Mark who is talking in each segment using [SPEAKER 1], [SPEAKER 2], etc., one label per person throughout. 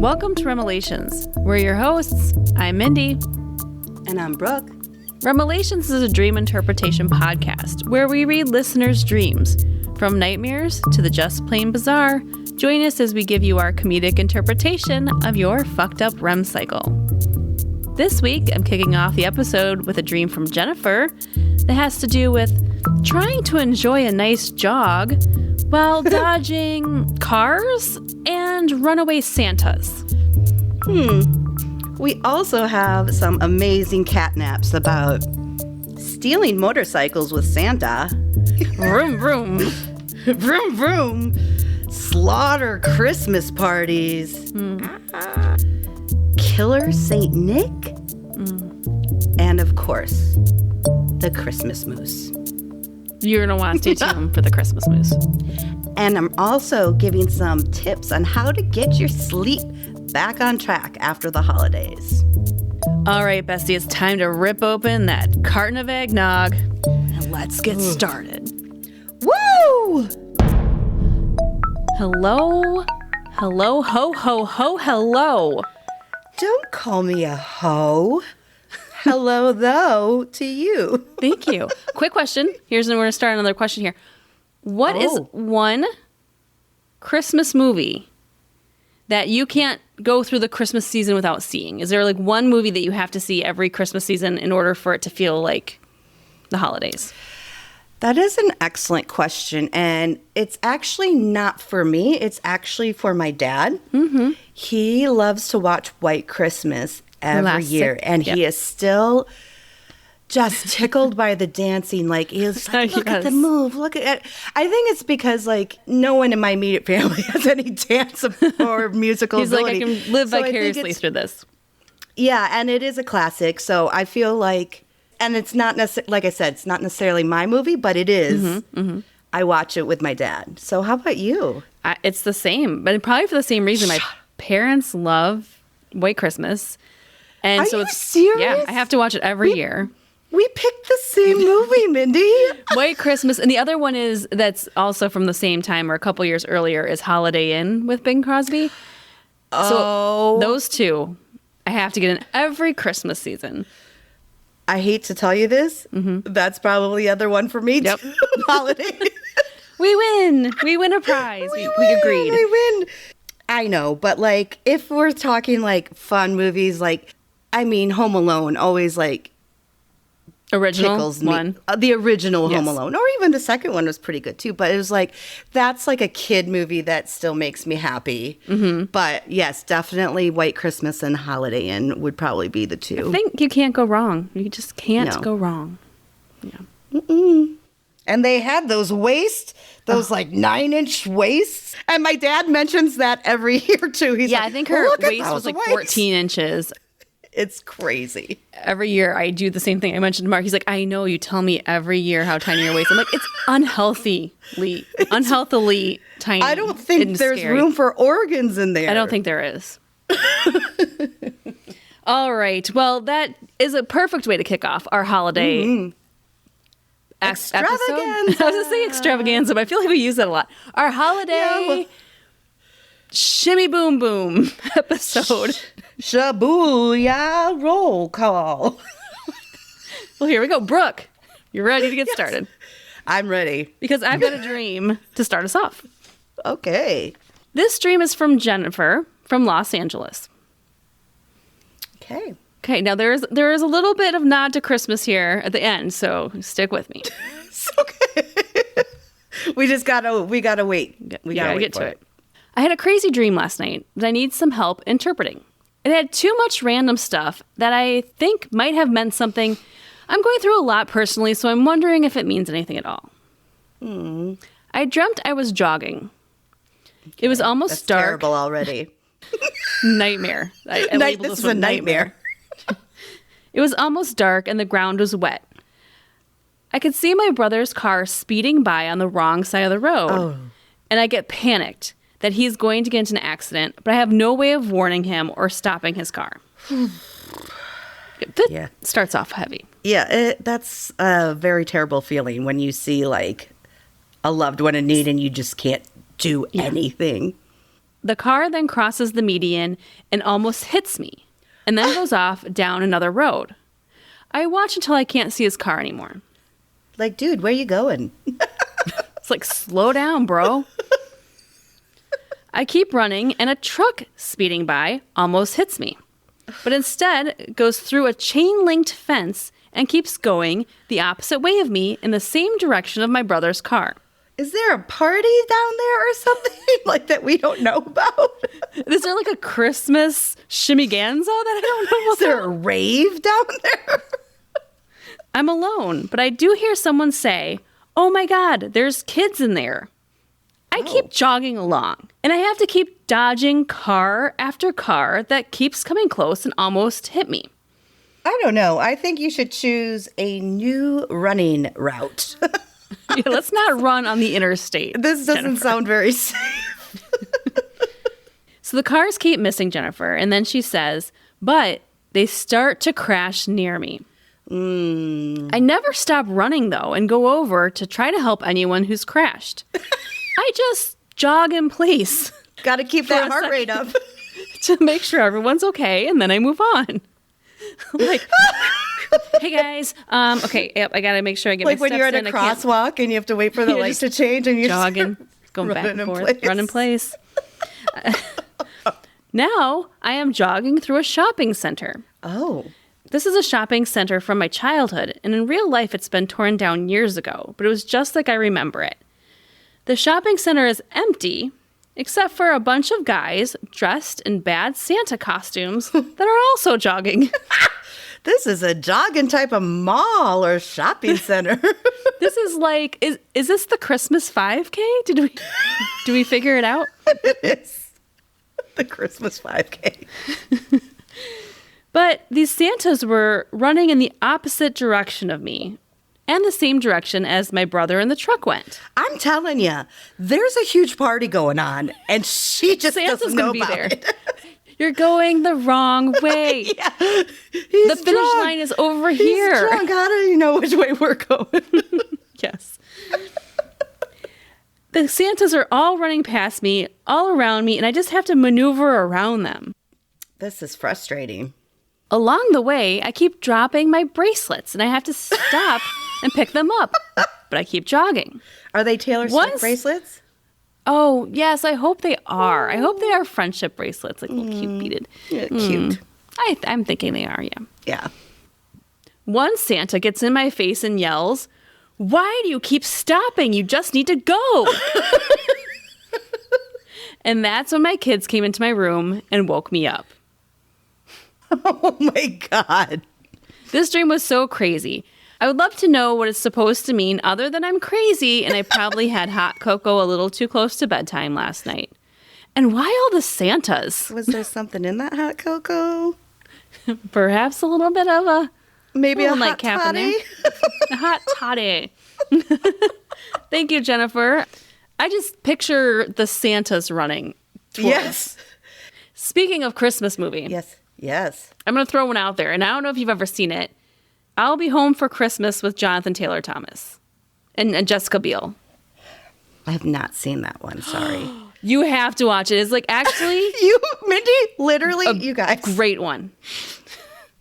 [SPEAKER 1] Welcome to REMelations. We're your hosts. I'm Mindy.
[SPEAKER 2] And I'm Brooke.
[SPEAKER 1] REMelations is a dream interpretation podcast where we read listeners' dreams. From nightmares to the just plain bizarre, join us as we give you our comedic interpretation of your fucked up REM cycle. This week, I'm kicking off the episode with a dream from Jennifer that has to do with trying to enjoy a nice jog while dodging cars and runaway Santas.
[SPEAKER 2] We also have some amazing catnaps about stealing motorcycles with Santa.
[SPEAKER 1] Vroom, vroom.
[SPEAKER 2] Vroom, vroom. Slaughter Christmas parties. Killer Saint Nick. And of course, the Christmas Moose.
[SPEAKER 1] You're going to want to stay tuned for the Christmas Moose.
[SPEAKER 2] And I'm also giving some tips on how to get your sleep back on track after the holidays.
[SPEAKER 1] All right, bestie, it's time to rip open that carton of eggnog and let's get started.
[SPEAKER 2] Woo!
[SPEAKER 1] Hello, hello, ho, ho, ho, hello.
[SPEAKER 2] Don't call me a hoe. Hello, though, to you.
[SPEAKER 1] Thank you. Quick question. We're going to start another question here. What is one Christmas movie that you can't go through the Christmas season without seeing? Is there like one movie that you have to see every Christmas season in order for it to feel like the holidays?
[SPEAKER 2] That is an excellent question. And it's actually not for me. It's actually for my dad. Mm-hmm. He loves to watch White Christmas every year. And he is still just tickled by the dancing. Like, he's like, look at the move. Look at it. I think it's because, like, no one in my immediate family has any dance or musical
[SPEAKER 1] He's
[SPEAKER 2] ability.
[SPEAKER 1] like, I can live vicariously through this.
[SPEAKER 2] Yeah, and it is a classic. So I feel like, and it's not necessarily, like I said, it's not necessarily my movie, but it is. Mm-hmm, mm-hmm. I watch it with my dad. So how about you?
[SPEAKER 1] It's the same, but probably for the same reason. My parents love White Christmas. And
[SPEAKER 2] Are
[SPEAKER 1] so
[SPEAKER 2] you serious?
[SPEAKER 1] Yeah, I have to watch it every year.
[SPEAKER 2] We picked the same movie, Mindy.
[SPEAKER 1] White Christmas. And the other one is, that's also from the same time or a couple years earlier, is Holiday Inn with Bing Crosby. So those two, I have to get in every Christmas season.
[SPEAKER 2] I hate to tell you this. Mm-hmm. That's probably the other one for me,
[SPEAKER 1] yep.
[SPEAKER 2] too. Holiday.
[SPEAKER 1] We win. We win a prize. We agreed.
[SPEAKER 2] We win. I know, but like, if we're talking like fun movies, like, I mean, Home Alone always like
[SPEAKER 1] original
[SPEAKER 2] tickles me.
[SPEAKER 1] One.
[SPEAKER 2] The original Home Alone, or even the second one was pretty good too. But it was like, that's like a kid movie that still makes me happy. Mm-hmm. But yes, definitely White Christmas and Holiday Inn would probably be the two.
[SPEAKER 1] I think you can't go wrong. You just can't go wrong. Yeah.
[SPEAKER 2] Mm-mm. And they had those waists, those like 9-inch waists. And my dad mentions that every year too. He's like,
[SPEAKER 1] I think her waist was like 14 inches.
[SPEAKER 2] It's crazy.
[SPEAKER 1] Every year I do the same thing. I mentioned to Mark. He's like, I know, you tell me every year how tiny your waist is. I'm like, it's unhealthily tiny.
[SPEAKER 2] I don't think there's room for organs in there.
[SPEAKER 1] I don't think there is. All right. Well, that is a perfect way to kick off our holiday
[SPEAKER 2] extravaganza.
[SPEAKER 1] Episode. I was going to say extravaganza, but I feel like we use that a lot. Our holiday shimmy boom boom episode.
[SPEAKER 2] Shabooyah roll call.
[SPEAKER 1] Well, here we go. Brooke, you're ready to get started?
[SPEAKER 2] I'm ready.
[SPEAKER 1] Because I've got a dream to start us off.
[SPEAKER 2] Okay.
[SPEAKER 1] This dream is from Jennifer from Los Angeles.
[SPEAKER 2] Okay.
[SPEAKER 1] Okay, now there is a little bit of nod to Christmas here at the end, so stick with me.
[SPEAKER 2] It's okay. we gotta wait.
[SPEAKER 1] We gotta get to it. I had a crazy dream last night that I need some help interpreting. It had too much random stuff that I think might have meant something. I'm going through a lot personally, so I'm wondering if it means anything at all. I dreamt I was jogging. Okay. It was almost dark.
[SPEAKER 2] Terrible already.
[SPEAKER 1] Nightmare.
[SPEAKER 2] This is a nightmare.
[SPEAKER 1] It was almost dark and the ground was wet. I could see my brother's car speeding by on the wrong side of the road. And I get panicked that he's going to get into an accident, but I have no way of warning him or stopping his car. That starts off heavy.
[SPEAKER 2] Yeah, that's a very terrible feeling when you see like a loved one in need and you just can't do anything.
[SPEAKER 1] The car then crosses the median and almost hits me, and then goes off down another road. I watch until I can't see his car anymore.
[SPEAKER 2] Like, dude, where you going?
[SPEAKER 1] It's like, slow down, bro. I keep running, and a truck speeding by almost hits me, but instead goes through a chain-linked fence and keeps going the opposite way of me in the same direction of my brother's car.
[SPEAKER 2] Is there a party down there or something like that we don't know about?
[SPEAKER 1] Is there like a Christmas shimmiganza that I don't know about?
[SPEAKER 2] Is there a rave down there?
[SPEAKER 1] I'm alone, but I do hear someone say, "Oh my God, there's kids in there." I keep jogging along, and I have to keep dodging car after car that keeps coming close and almost hit me.
[SPEAKER 2] I don't know. I think you should choose a new running route.
[SPEAKER 1] Yeah, let's not run on the interstate.
[SPEAKER 2] This doesn't
[SPEAKER 1] Jennifer.
[SPEAKER 2] sound very safe.
[SPEAKER 1] So the cars keep missing Jennifer, and then she says, but they start to crash near me. I never stop running, though, and go over to try to help anyone who's crashed. I just jog in place.
[SPEAKER 2] Got to keep that heart rate up.
[SPEAKER 1] To make sure everyone's okay, and then I move on. Like, hey guys, okay, yep, I gotta make sure I get
[SPEAKER 2] like
[SPEAKER 1] my steps in.
[SPEAKER 2] when you're at a crosswalk and you have to wait for the light to change and you're
[SPEAKER 1] jogging, going back and forth, run in place. Now I am jogging through a shopping center.
[SPEAKER 2] Oh.
[SPEAKER 1] This is a shopping center from my childhood, and in real life it's been torn down years ago, but it was just like I remember it. The shopping center is empty, except for a bunch of guys dressed in bad Santa costumes that are also jogging.
[SPEAKER 2] This is a jogging type of mall or shopping center.
[SPEAKER 1] This is like, is this the Christmas 5K? Do we figure it out?
[SPEAKER 2] It is the Christmas 5K.
[SPEAKER 1] But these Santas were running in the opposite direction of me, and the same direction as my brother in the truck went.
[SPEAKER 2] I'm telling you, there's a huge party going on, and she just
[SPEAKER 1] Santa's
[SPEAKER 2] doesn't know
[SPEAKER 1] gonna be
[SPEAKER 2] about
[SPEAKER 1] there.
[SPEAKER 2] it.
[SPEAKER 1] You're going the wrong way.
[SPEAKER 2] Yeah,
[SPEAKER 1] The finish line is over here.
[SPEAKER 2] He's drunk. How do you know which way we're going?
[SPEAKER 1] Yes. The Santas are all running past me, all around me, and I just have to maneuver around them.
[SPEAKER 2] This is frustrating.
[SPEAKER 1] Along the way, I keep dropping my bracelets, and I have to stop and pick them up. But I keep jogging.
[SPEAKER 2] Are they Taylor Swift bracelets?
[SPEAKER 1] Oh, yes, I hope they are. I hope they are friendship bracelets, like little cute beaded.
[SPEAKER 2] Yeah, cute.
[SPEAKER 1] I'm thinking they are, yeah.
[SPEAKER 2] Yeah.
[SPEAKER 1] One Santa gets in my face and yells, "Why do you keep stopping? You just need to go." And that's when my kids came into my room and woke me up.
[SPEAKER 2] Oh my God.
[SPEAKER 1] This dream was so crazy. I would love to know what it's supposed to mean other than I'm crazy and I probably had hot cocoa a little too close to bedtime last night. And why all the Santas?
[SPEAKER 2] Was there something in that hot cocoa?
[SPEAKER 1] Perhaps a little bit of a
[SPEAKER 2] Maybe a hot
[SPEAKER 1] nightcap in there. A hot toddy. Thank you, Jennifer. I just picture the Santas running towards.
[SPEAKER 2] Yes.
[SPEAKER 1] Speaking of Christmas movie.
[SPEAKER 2] Yes. Yes.
[SPEAKER 1] I'm going to throw one out there, and I don't know if you've ever seen it. I'll Be Home for Christmas with Jonathan Taylor Thomas and Jessica Biel.
[SPEAKER 2] I have not seen that one. Sorry.
[SPEAKER 1] You have to watch it. It's like actually
[SPEAKER 2] Mindy, literally, you guys.
[SPEAKER 1] Great one.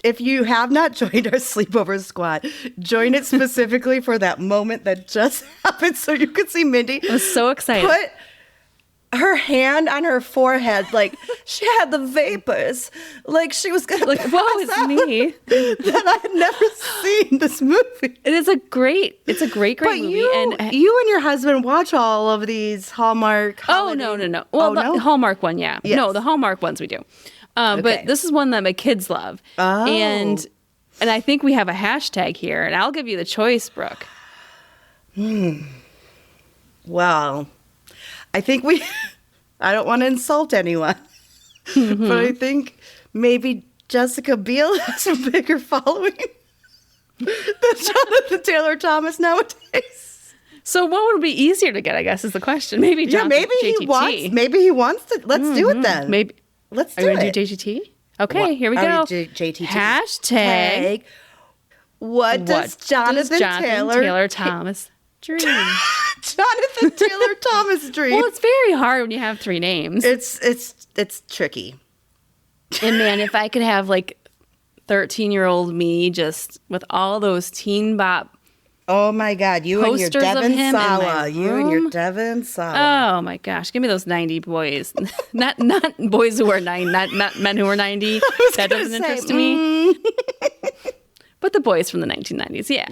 [SPEAKER 2] If you have not joined our sleepover squad, join it specifically for that moment that just happened so you could see Mindy.
[SPEAKER 1] I was so excited.
[SPEAKER 2] Put her hand on her forehead like she had the vapors. Like she was going to
[SPEAKER 1] Like, whoa, it's me.
[SPEAKER 2] That I had never seen this movie.
[SPEAKER 1] It is a great movie.
[SPEAKER 2] And you and your husband watch all of these Hallmark holiday.
[SPEAKER 1] No. Well, the Hallmark one, yeah.
[SPEAKER 2] Yes.
[SPEAKER 1] No, the Hallmark ones we do.
[SPEAKER 2] Okay.
[SPEAKER 1] But this is one that my kids love.
[SPEAKER 2] Oh.
[SPEAKER 1] And I think we have a hashtag here, and I'll give you the choice, Brooke.
[SPEAKER 2] Well, I think I don't want to insult anyone, but I think maybe Jessica Biel has a bigger following than Jonathan Taylor Thomas nowadays.
[SPEAKER 1] So what would be easier to get, I guess, is the question. Maybe Jonathan,
[SPEAKER 2] maybe
[SPEAKER 1] JTT.
[SPEAKER 2] he wants to. Let's do it then.
[SPEAKER 1] Maybe.
[SPEAKER 2] Let's do
[SPEAKER 1] Are you
[SPEAKER 2] it.
[SPEAKER 1] going to do JTT? Okay, here we go.
[SPEAKER 2] JTT.
[SPEAKER 1] Hashtag.
[SPEAKER 2] What does Jonathan Taylor
[SPEAKER 1] Thomas dream?
[SPEAKER 2] Jonathan Taylor Thomas dream.
[SPEAKER 1] Well, it's very hard when you have 3 names.
[SPEAKER 2] It's tricky.
[SPEAKER 1] And man, if I could have like 13-year-old me just with all those teen bop.
[SPEAKER 2] Oh my God, you and your
[SPEAKER 1] Posters of
[SPEAKER 2] Devon
[SPEAKER 1] him in my
[SPEAKER 2] Sawa. You and your Devon Sawa.
[SPEAKER 1] Oh my gosh, give me those 90 boys. not boys who are 9, not men who are 90. That doesn't interest me. But the boys from the 1990s, yeah.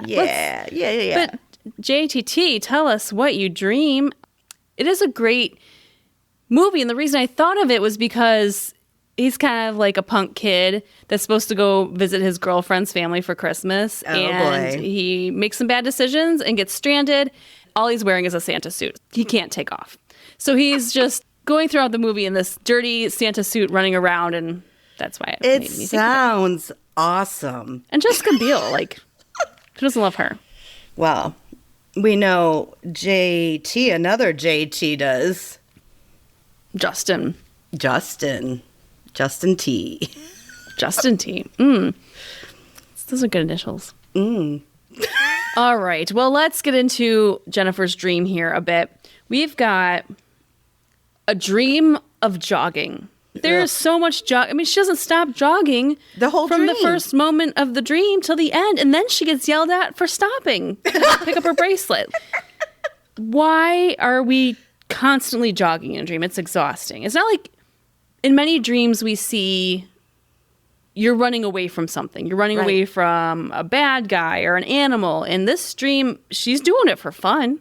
[SPEAKER 2] Yeah.
[SPEAKER 1] But JTT, tell us what you dream. It is a great movie, and the reason I thought of it was because he's kind of like a punk kid that's supposed to go visit his girlfriend's family for Christmas. And he makes some bad decisions and gets stranded. All he's wearing is a Santa suit. He can't take off. So he's just going throughout the movie in this dirty Santa suit running around, and that's why it made me think
[SPEAKER 2] sounds awesome.
[SPEAKER 1] And Jessica Biel, like, who doesn't love her?
[SPEAKER 2] Well, we know JT, another JT does.
[SPEAKER 1] Justin
[SPEAKER 2] T.
[SPEAKER 1] Justin T. Those are good initials. All right. Well, let's get into Jennifer's dream here a bit. We've got a dream of jogging. There's so much I mean, she doesn't stop jogging
[SPEAKER 2] the whole
[SPEAKER 1] from
[SPEAKER 2] dream.
[SPEAKER 1] The first moment of the dream till the end, and then she gets yelled at for stopping to pick up her bracelet. Why are we constantly jogging in a dream? It's exhausting. It's not like in many dreams we see you're running away from something. You're running away from a bad guy or an animal. In this dream, she's doing it for fun.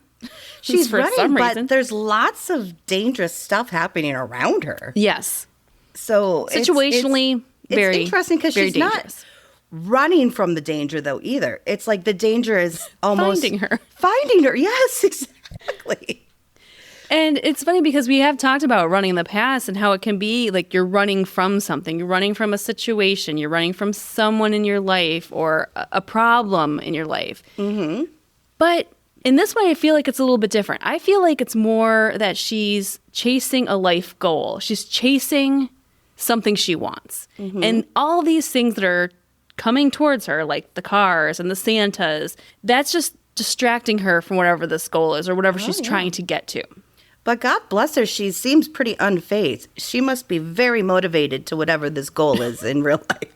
[SPEAKER 2] She's
[SPEAKER 1] for
[SPEAKER 2] running,
[SPEAKER 1] some
[SPEAKER 2] but
[SPEAKER 1] reason.
[SPEAKER 2] There's lots of dangerous stuff happening around her.
[SPEAKER 1] Yes.
[SPEAKER 2] So
[SPEAKER 1] situationally,
[SPEAKER 2] it's interesting because she's
[SPEAKER 1] dangerous.
[SPEAKER 2] Not running from the danger, though, either. It's like the danger is almost... Finding her, yes, exactly.
[SPEAKER 1] And it's funny because we have talked about running in the past and how it can be like you're running from something. You're running from a situation. You're running from someone in your life or a problem in your life. Mm-hmm. But in this way, I feel like it's a little bit different. I feel like it's more that she's chasing a life goal. She's chasing something she wants. Mm-hmm. And all these things that are coming towards her, like the cars and the Santas, that's just distracting her from whatever this goal is or whatever she's trying to get to.
[SPEAKER 2] But God bless her, she seems pretty unfazed. She must be very motivated to whatever this goal is in real life.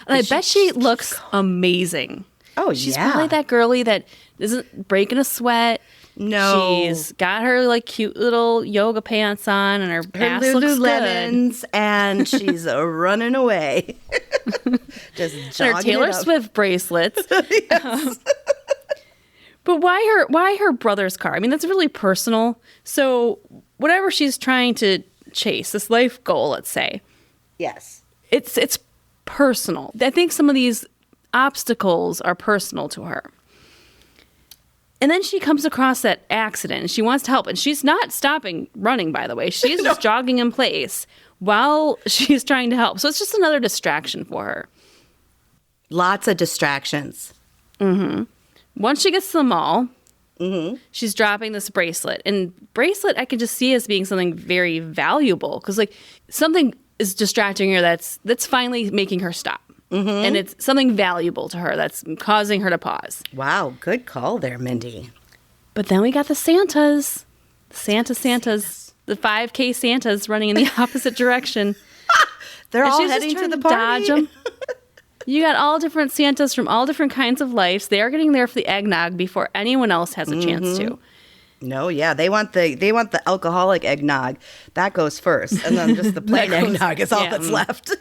[SPEAKER 1] And I bet she looks amazing.
[SPEAKER 2] Oh,
[SPEAKER 1] she's probably that girly that isn't breaking a sweat.
[SPEAKER 2] No.
[SPEAKER 1] She's got her like cute little yoga pants on and her ass looks
[SPEAKER 2] Lululemons
[SPEAKER 1] good.
[SPEAKER 2] And she's running away. Just jogging
[SPEAKER 1] and her Taylor Swift bracelets. Yes. But why her brother's car? I mean, that's really personal. So whatever she's trying to chase, this life goal, let's say.
[SPEAKER 2] Yes.
[SPEAKER 1] It's personal. I think some of these obstacles are personal to her. And then she comes across that accident and she wants to help. And she's not stopping running, by the way. She's just jogging in place while she's trying to help. So it's just another distraction for her.
[SPEAKER 2] Lots of distractions.
[SPEAKER 1] Mm-hmm. Once she gets to the mall, she's dropping this bracelet. And bracelet I can just see as being something very valuable. Because like something is distracting her that's finally making her stop. Mm-hmm. And it's something valuable to her that's causing her to pause.
[SPEAKER 2] Wow, good call there, Mindy.
[SPEAKER 1] But then we got the Santas. The Santas. The 5K Santas running in the opposite direction.
[SPEAKER 2] They're all heading to the party.
[SPEAKER 1] Dodge them. You got all different Santas from all different kinds of lives. They are getting there for the eggnog before anyone else has a chance to.
[SPEAKER 2] No, yeah, they want the alcoholic eggnog. That goes first, and then just the plain eggnog is all that's left.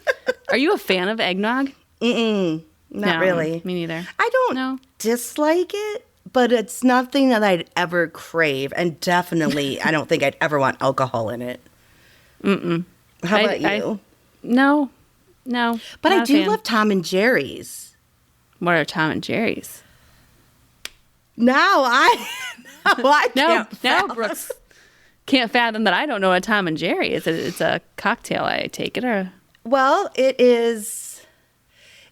[SPEAKER 1] Are you a fan of eggnog?
[SPEAKER 2] Not really.
[SPEAKER 1] Me neither.
[SPEAKER 2] I don't dislike it, but it's nothing that I'd ever crave, and definitely I don't think I'd ever want alcohol in it. How about you?
[SPEAKER 1] No.
[SPEAKER 2] But I do love Tom and Jerry's.
[SPEAKER 1] What are Tom and Jerry's?
[SPEAKER 2] I can't
[SPEAKER 1] Brooks can't fathom that I don't know a Tom and Jerry. It's a cocktail, I take it, or?
[SPEAKER 2] Well, it's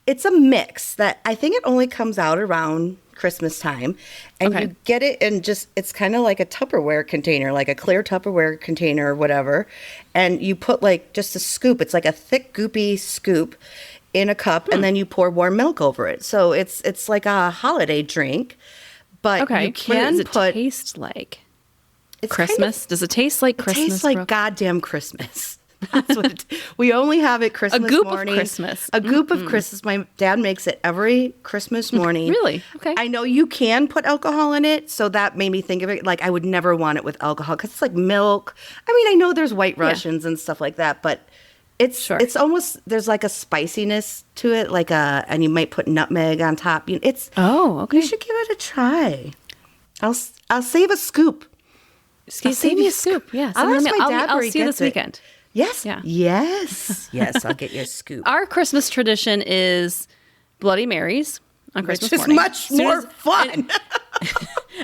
[SPEAKER 2] a mix that I think it only comes out around Christmas time, and you get it in it's kind of like a Tupperware container, like a clear Tupperware container or whatever, and you put like just a scoop. It's like a thick, goopy scoop in a cup, and then you pour warm milk over it. So it's like a holiday drink, but you can
[SPEAKER 1] what does it taste like?
[SPEAKER 2] It's
[SPEAKER 1] Christmas? Does it taste like Christmas?
[SPEAKER 2] It tastes like
[SPEAKER 1] Brooke?
[SPEAKER 2] goddamn Christmas. That's what we only have it Christmas
[SPEAKER 1] goop
[SPEAKER 2] morning.
[SPEAKER 1] of Christmas.
[SPEAKER 2] A goop of Christmas. My dad makes it every Christmas morning.
[SPEAKER 1] Really? Okay.
[SPEAKER 2] I know you can put alcohol in it, so that made me think of it. Like, I would never want it with alcohol because it's like milk. I mean, I know there's White Russians and stuff like that, but it's almost, there's like a spiciness to it, and you might put nutmeg on top.
[SPEAKER 1] Okay.
[SPEAKER 2] You should give it a try. I'll save a scoop.
[SPEAKER 1] Save me a scoop. Yeah.
[SPEAKER 2] I'll ask my dad
[SPEAKER 1] I'll
[SPEAKER 2] where he
[SPEAKER 1] see you
[SPEAKER 2] gets
[SPEAKER 1] this
[SPEAKER 2] it.
[SPEAKER 1] weekend.
[SPEAKER 2] Yes.
[SPEAKER 1] Yeah.
[SPEAKER 2] Yes. I'll get you a scoop.
[SPEAKER 1] Our Christmas tradition is Bloody Marys on Christmas
[SPEAKER 2] Which is
[SPEAKER 1] morning.
[SPEAKER 2] much more fun.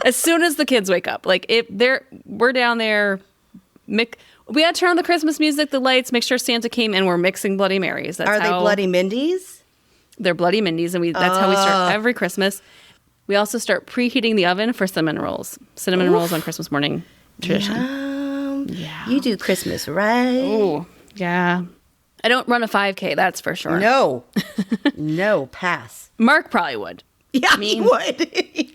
[SPEAKER 1] As soon as the kids wake up, we're down there. We had to turn on the Christmas music, the lights, make sure Santa came, and we're mixing Bloody Marys.
[SPEAKER 2] Are they Bloody Mindies?
[SPEAKER 1] They're Bloody Mindies, and that's how we start every Christmas. We also start preheating the oven for cinnamon rolls. Cinnamon rolls on Christmas morning tradition.
[SPEAKER 2] Yeah. You do Christmas right.
[SPEAKER 1] Oh, yeah. I don't run a 5K, that's for sure.
[SPEAKER 2] No, pass.
[SPEAKER 1] Mark probably would.
[SPEAKER 2] Yeah, he would.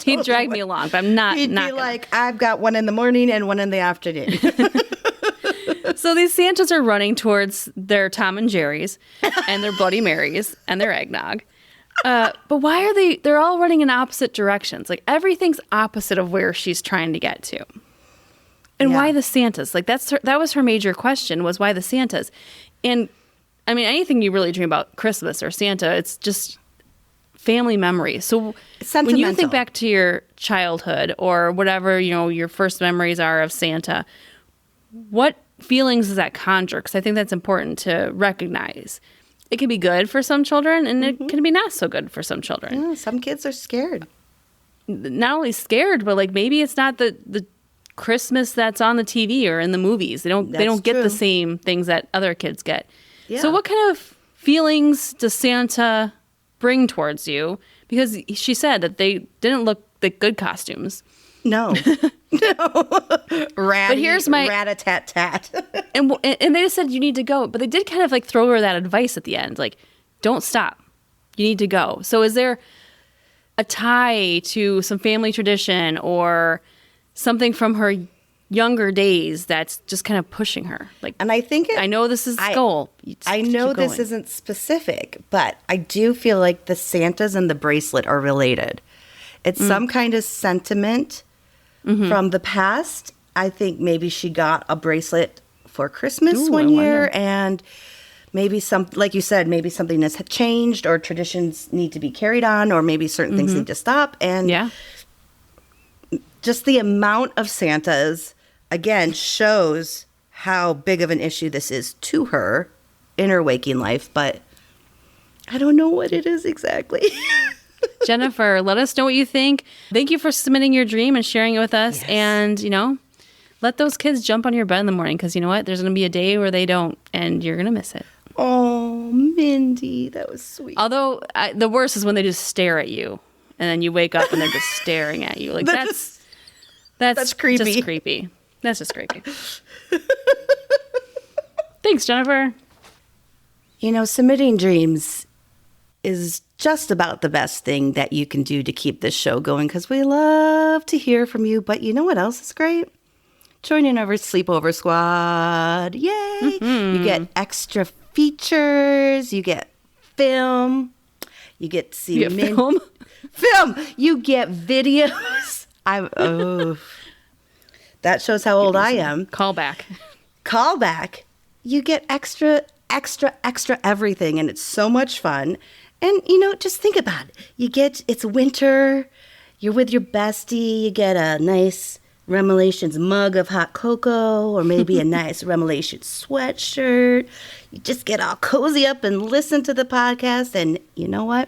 [SPEAKER 1] He'd drag me along, but I'm not.
[SPEAKER 2] He'd be like, I've got one in the morning and one in the afternoon.
[SPEAKER 1] So these Santas are running towards their Tom and Jerry's and their Bloody Marys and their eggnog. But why are they're all running in opposite directions? Like, everything's opposite of where she's trying to get to. And why the Santas? Like, that was her major question, was why the Santas? And I mean, anything you really dream about Christmas or Santa, it's just family memories. So when you think back to your childhood or whatever, your first memories are of Santa, what feelings does that conjure? Because I think that's important to recognize. It can be good for some children, and it can be not so good for some children.
[SPEAKER 2] Yeah, some kids are scared.
[SPEAKER 1] Not only scared, but maybe it's not the Christmas that's on the TV or in the movies. They don't get the same things that other kids get. Yeah. So what kind of feelings does Santa bring towards you? Because she said that they didn't look like good costumes.
[SPEAKER 2] No.
[SPEAKER 1] But here's my
[SPEAKER 2] rat-a-tat-tat.
[SPEAKER 1] and they just said you need to go, but they did kind of throw her that advice at the end, don't stop, you need to go. So is there a tie to some family tradition or something from her younger days that's just kind of pushing her?
[SPEAKER 2] And I think
[SPEAKER 1] I know this is the goal.
[SPEAKER 2] I know this isn't specific, but I do feel like the Santas and the bracelet are related. It's some kind of sentiment from the past. I think maybe she got a bracelet for Christmas one year, and maybe like you said, maybe something has changed or traditions need to be carried on, or maybe certain things need to stop. And just the amount of Santas, again, shows how big of an issue this is to her in her waking life. But I don't know what it is exactly.
[SPEAKER 1] Jennifer, let us know what you think. Thank you for submitting your dream and sharing it with us. Yes. And, let those kids jump on your bed in the morning, because you know what? There's going to be a day where they don't, and you're going to miss it.
[SPEAKER 2] Oh, Mindy, that was sweet.
[SPEAKER 1] Although the worst is when they just stare at you, and then you wake up and they're just staring at you. That's creepy. Just creepy. That's just creepy. Thanks, Jennifer.
[SPEAKER 2] Submitting dreams is just about the best thing that you can do to keep this show going, because we love to hear from you. But you know what else is great? Join in our Sleepover Squad. Yay! You get extra features. You get film. You get to see
[SPEAKER 1] film.
[SPEAKER 2] You get videos. That shows how old I am.
[SPEAKER 1] Callback.
[SPEAKER 2] You get extra everything, and it's so much fun. And, just think about it. It's winter, you're with your bestie, you get a nice REMelations mug of hot cocoa, or maybe a nice REMelations sweatshirt. You just get all cozy up and listen to the podcast, and you know what?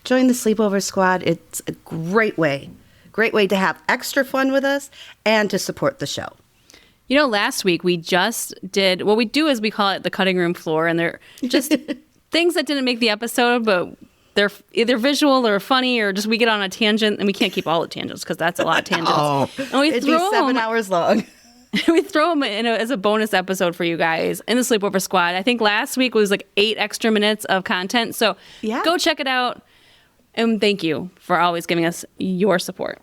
[SPEAKER 2] Join the Sleepover Squad. It's a great way to have extra fun with us and to support the show.
[SPEAKER 1] Last week we just did, what we do is we call it the cutting room floor, and they're just things that didn't make the episode, but they're either visual or funny, or just we get on a tangent, and we can't keep all the tangents because that's a lot of tangents. And
[SPEAKER 2] it'd be 7 hours long.
[SPEAKER 1] We throw them as a bonus episode for you guys in the Sleepover Squad. I think last week was 8 extra minutes of content. So go check it out. And thank you for always giving us your support.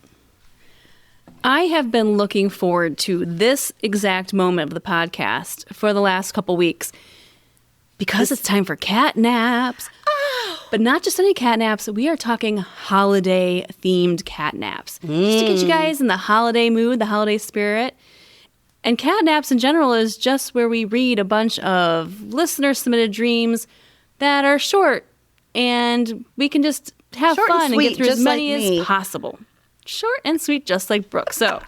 [SPEAKER 1] I have been looking forward to this exact moment of the podcast for the last couple weeks because it's time for catnaps. Oh. But not just any catnaps. We are talking holiday-themed catnaps. Just to get you guys in the holiday mood, the holiday spirit. And catnaps in general is just where we read a bunch of listener-submitted dreams that are short. And we can just have fun and get through as many as possible. Short and sweet, just like Brooke. So,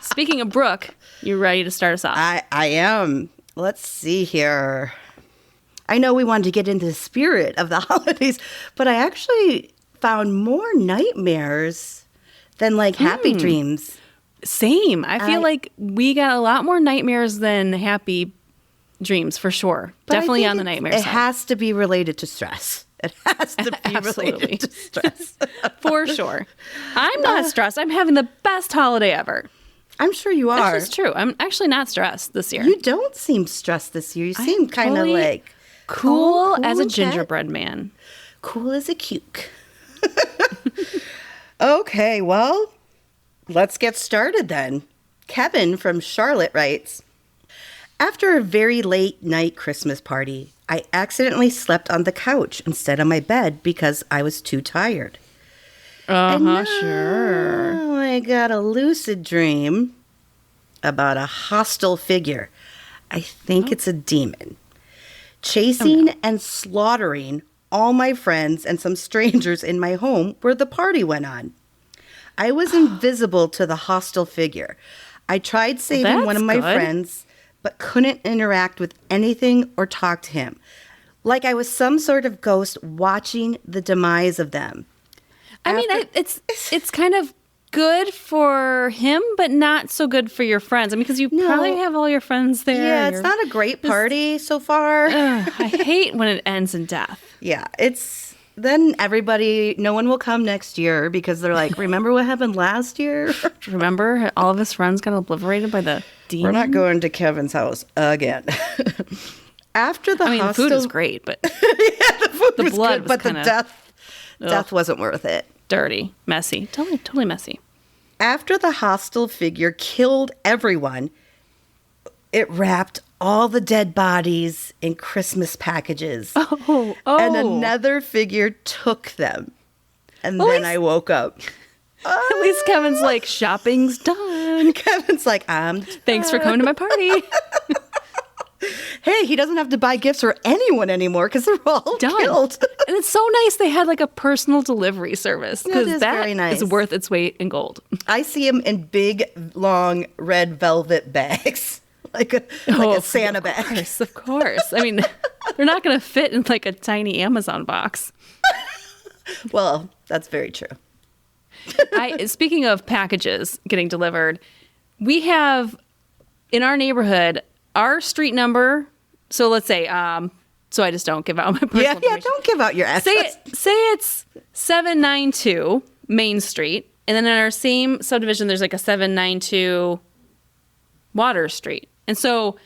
[SPEAKER 1] speaking of Brooke, you ready to start us off?
[SPEAKER 2] I am. Let's see here. I know we wanted to get into the spirit of the holidays, but I actually found more nightmares than like happy dreams.
[SPEAKER 1] Same. I feel like we got a lot more nightmares than happy dreams, for sure. Definitely on the nightmare side.
[SPEAKER 2] It has to be related to stress. It has to be related to stress.
[SPEAKER 1] For sure. I'm not stressed. I'm having the best holiday ever.
[SPEAKER 2] I'm sure you are.
[SPEAKER 1] That's true. I'm actually not stressed this year.
[SPEAKER 2] You don't seem stressed this year. You seem kind of like
[SPEAKER 1] cool as a gingerbread man.
[SPEAKER 2] Cool as a cuke. Okay, well, let's get started then. Kevin from Charlotte writes, after a very late night Christmas party, I accidentally slept on the couch instead of my bed because I was too tired.
[SPEAKER 1] Sure.
[SPEAKER 2] I got a lucid dream about a hostile figure. I think it's a demon. Chasing and slaughtering all my friends and some strangers in my home where the party went on. I was invisible to the hostile figure. I tried saving one of my friends, but couldn't interact with anything or talk to him. Like I was some sort of ghost watching the demise of them. It's kind of good for him, but not so good for your friends. I mean, because you probably have all your friends there. Yeah, it's not a great party so far.
[SPEAKER 1] I hate when it ends in death.
[SPEAKER 2] Yeah, then no one will come next year because they're like, remember what happened last year?
[SPEAKER 1] Remember all of his friends got obliterated by the demon?
[SPEAKER 2] We're not going to Kevin's house again. After the
[SPEAKER 1] the food is great, but
[SPEAKER 2] the food was
[SPEAKER 1] blood
[SPEAKER 2] good, but the death wasn't worth it.
[SPEAKER 1] Dirty, messy, totally messy.
[SPEAKER 2] After the hostile figure killed everyone, it wrapped all the dead bodies in Christmas packages.
[SPEAKER 1] Oh.
[SPEAKER 2] And another figure took them. And then I woke up.
[SPEAKER 1] At least Kevin's like, shopping's done.
[SPEAKER 2] Kevin's like,
[SPEAKER 1] thanks for coming to my party.
[SPEAKER 2] Hey, he doesn't have to buy gifts for anyone anymore because they're all killed.
[SPEAKER 1] And it's so nice they had like a personal delivery service because that is worth its weight in gold.
[SPEAKER 2] I see him in big, long, red velvet bags. Like a Santa bag.
[SPEAKER 1] Of course. I mean, they're not going to fit in like a tiny Amazon box.
[SPEAKER 2] Well, that's very true.
[SPEAKER 1] Speaking of packages getting delivered, we have in our neighborhood our street number. So let's say, so I just don't give out my personal information.
[SPEAKER 2] Yeah, don't give out your address.
[SPEAKER 1] Say it's 792 Main Street, and then in our same subdivision, there's like a 792 Water Street. And so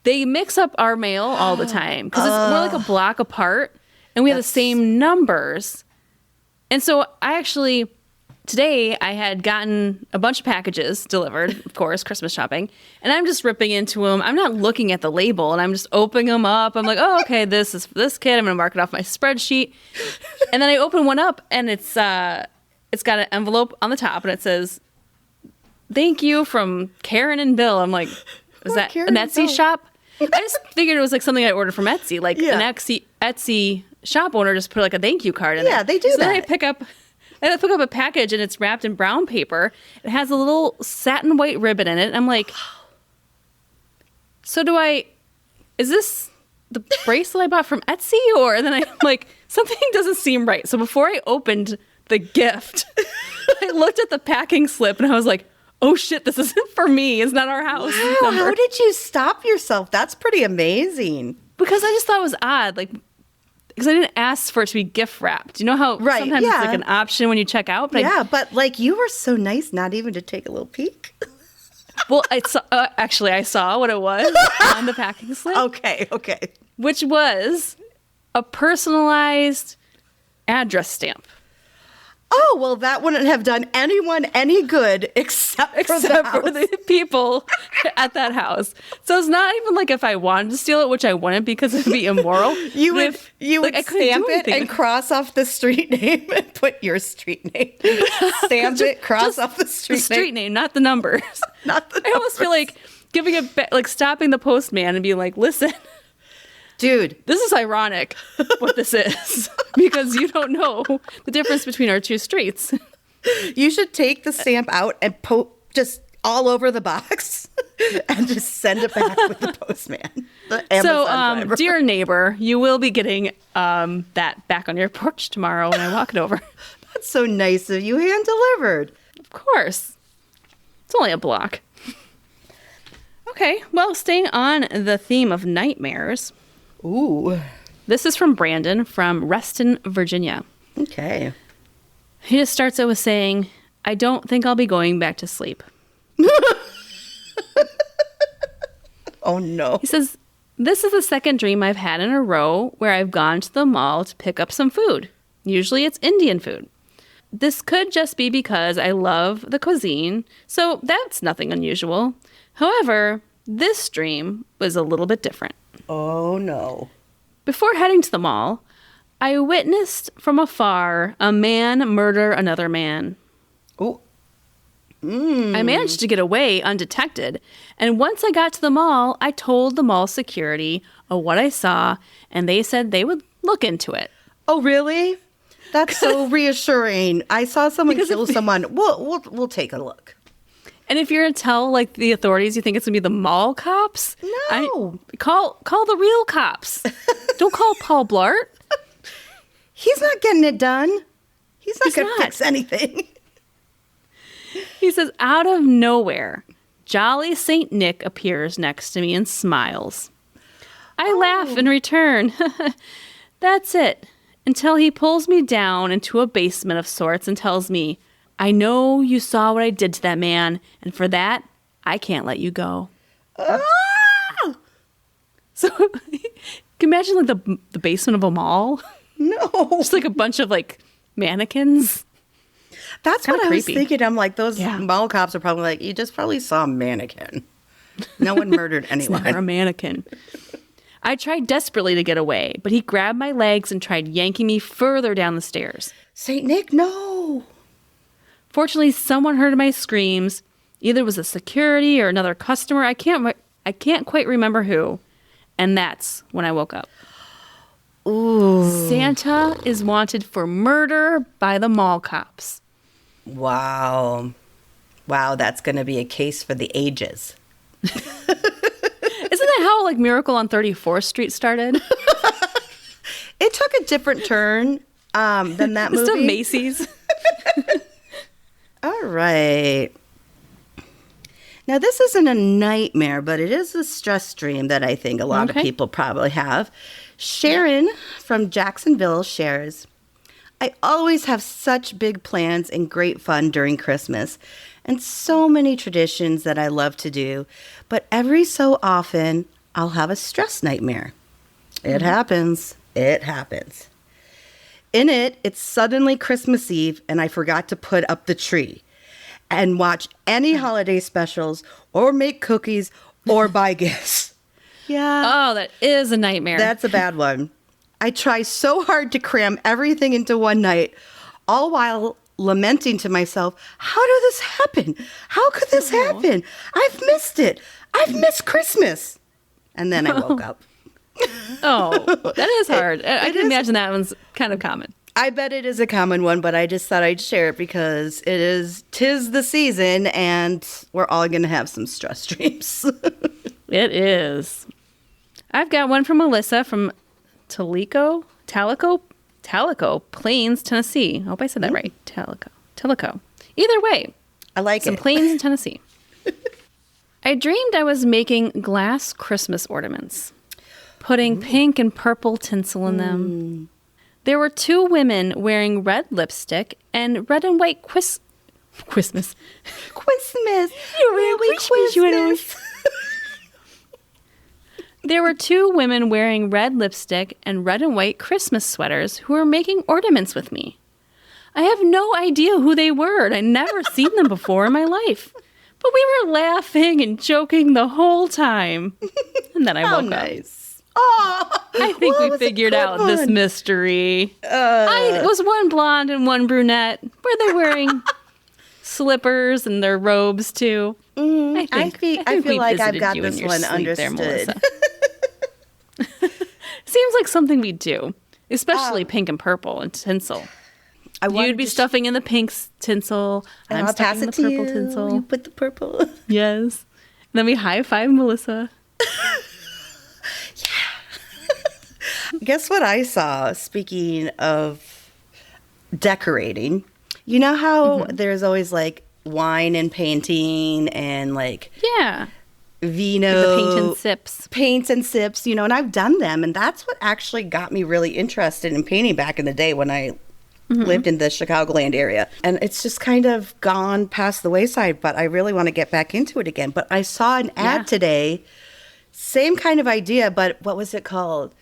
[SPEAKER 1] they mix up our mail all the time because we're like a block apart and we have the same numbers. And so today I had gotten a bunch of packages delivered, of course, Christmas shopping, and I'm just ripping into them. I'm not looking at the label and I'm just opening them up. I'm like, oh, okay, this is for this kid. I'm going to mark it off my spreadsheet. And then I open one up and it's got an envelope on the top and it says, thank you from Karen and Bill. I'm like, is that
[SPEAKER 2] Karen
[SPEAKER 1] an Etsy shop? I just figured it was like something I ordered from Etsy. Like an Etsy shop owner just put like a thank you card in there.
[SPEAKER 2] Yeah, they do that.
[SPEAKER 1] Then I pick up a package and it's wrapped in brown paper. It has a little satin white ribbon in it. And I'm like, so is this the bracelet I bought from Etsy? Or then I'm like, something doesn't seem right. So before I opened the gift, I looked at the packing slip and I was like, oh shit, this isn't for me. It's not our house.
[SPEAKER 2] Wow, how did you stop yourself? That's pretty amazing.
[SPEAKER 1] Because I just thought it was odd. Like, because I didn't ask for it to be gift wrapped. You know how sometimes it's like an option when you check out?
[SPEAKER 2] But but like you were so nice not even to take a little peek.
[SPEAKER 1] Well, I saw what it was on the packing slip.
[SPEAKER 2] Okay.
[SPEAKER 1] Which was a personalized address stamp.
[SPEAKER 2] Oh, well, that wouldn't have done anyone any good except for
[SPEAKER 1] the people at that house. So it's not even like if I wanted to steal it, which I wouldn't because it'd be immoral.
[SPEAKER 2] You would stamp it and cross off the street name and put your street name. Stamp it, cross off the street name.
[SPEAKER 1] The street name, not the numbers.
[SPEAKER 2] Not the numbers.
[SPEAKER 1] I almost feel like giving it like stopping the postman and being like, listen.
[SPEAKER 2] Dude,
[SPEAKER 1] this is ironic what this is because you don't know the difference between our two streets.
[SPEAKER 2] You should take the stamp out and just all over the box and just send it back with the postman. The Amazon driver.
[SPEAKER 1] Dear neighbor, you will be getting that back on your porch tomorrow when I walk it over.
[SPEAKER 2] That's so nice of you. Hand delivered.
[SPEAKER 1] Of course. It's only a block. Okay, well, staying on the theme of nightmares.
[SPEAKER 2] Ooh.
[SPEAKER 1] This is from Brandon from Reston, Virginia.
[SPEAKER 2] Okay.
[SPEAKER 1] He just starts out with saying, I don't think I'll be going back to sleep.
[SPEAKER 2] Oh, no.
[SPEAKER 1] He says, this is the second dream I've had in a row where I've gone to the mall to pick up some food. Usually it's Indian food. This could just be because I love the cuisine, so that's nothing unusual. However, this dream was a little bit different.
[SPEAKER 2] Oh, no.
[SPEAKER 1] Before heading to the mall, I witnessed from afar a man murder another man.
[SPEAKER 2] Oh.
[SPEAKER 1] I managed to get away undetected, and once I got to the mall, I told the mall security of what I saw, and they said they would look into it.
[SPEAKER 2] Oh, really? That's so reassuring. I saw someone kill someone. We'll take a look.
[SPEAKER 1] And if you're going to tell, like, the authorities you think it's going to be the mall cops?
[SPEAKER 2] No.
[SPEAKER 1] Call the real cops. Don't call Paul Blart.
[SPEAKER 2] He's not getting it done. He's not going to fix anything.
[SPEAKER 1] He says, out of nowhere, Jolly St. Nick appears next to me and smiles. I laugh in return. That's it. Until he pulls me down into a basement of sorts and tells me, I know you saw what I did to that man, and for that, I can't let you go. So, can you imagine like the basement of a mall?
[SPEAKER 2] No.
[SPEAKER 1] Just like a bunch of like mannequins.
[SPEAKER 2] That's what I was thinking. I'm like, those mall cops are probably like, you just probably saw a mannequin. No one murdered anyone.
[SPEAKER 1] It's never a mannequin. I tried desperately to get away, but he grabbed my legs and tried yanking me further down the stairs.
[SPEAKER 2] St. Nick, no.
[SPEAKER 1] Fortunately, someone heard my screams. Either it was a security or another customer. I can't quite remember who. And that's when I woke up.
[SPEAKER 2] Ooh.
[SPEAKER 1] Santa is wanted for murder by the mall cops.
[SPEAKER 2] Wow. Wow, that's going to be a case for the ages.
[SPEAKER 1] Isn't that how like Miracle on 34th Street started?
[SPEAKER 2] It took a different turn than that movie.
[SPEAKER 1] Still Macy's.
[SPEAKER 2] All right. Now, this isn't a nightmare, but it is a stress dream that I think a lot of people probably have. Sharon from Jacksonville shares, I always have such big plans and great fun during Christmas and so many traditions that I love to do, but every so often I'll have a stress nightmare. It happens. It happens. In it, it's suddenly Christmas Eve and I forgot to put up the tree and watch any holiday specials or make cookies or buy gifts. Yeah.
[SPEAKER 1] Oh, that is a nightmare.
[SPEAKER 2] That's a bad one. I try so hard to cram everything into one night, all while lamenting to myself, how did this happen? How could this happen? I've missed it. I've missed Christmas. And then I woke up.
[SPEAKER 1] Oh, that is hard. I can imagine that one's kind of common.
[SPEAKER 2] I bet it is a common one, but I just thought I'd share it because tis the season and we're all going to have some stress dreams.
[SPEAKER 1] It is. I've got one from Melissa from Talco, Plains, Tennessee. I hope I said that right. Talco. Either way.
[SPEAKER 2] I like
[SPEAKER 1] some plains in Tennessee. I dreamed I was making glass Christmas ornaments, putting pink and purple tinsel in them. There were two women wearing red lipstick and red and white Christmas.
[SPEAKER 2] Christmas.
[SPEAKER 1] Merry Christmas. There were two women wearing red lipstick and red and white Christmas sweaters who were making ornaments with me. I have no idea who they were, and I'd never seen them before in my life. But we were laughing and joking the whole time. And then I woke up.
[SPEAKER 2] Oh,
[SPEAKER 1] I think we figured out this mystery. It was one blonde and one brunette. Were they wearing slippers and their robes too?
[SPEAKER 2] I feel like I've got this one understood.
[SPEAKER 1] Seems like something we do, especially pink and purple and tinsel. You'd be stuffing in the pink tinsel. I'm stuffing in the purple tinsel.
[SPEAKER 2] You put the purple.
[SPEAKER 1] Yes. And then we high-five Melissa.
[SPEAKER 2] Guess what I saw, speaking of decorating? You know how there's always like wine and painting and like vino.
[SPEAKER 1] Like the paint and sips.
[SPEAKER 2] Paints and sips, and I've done them. And that's what actually got me really interested in painting back in the day when I lived in the Chicagoland area. And it's just kind of gone past the wayside, but I really want to get back into it again. But I saw an ad today, same kind of idea, but what was it called?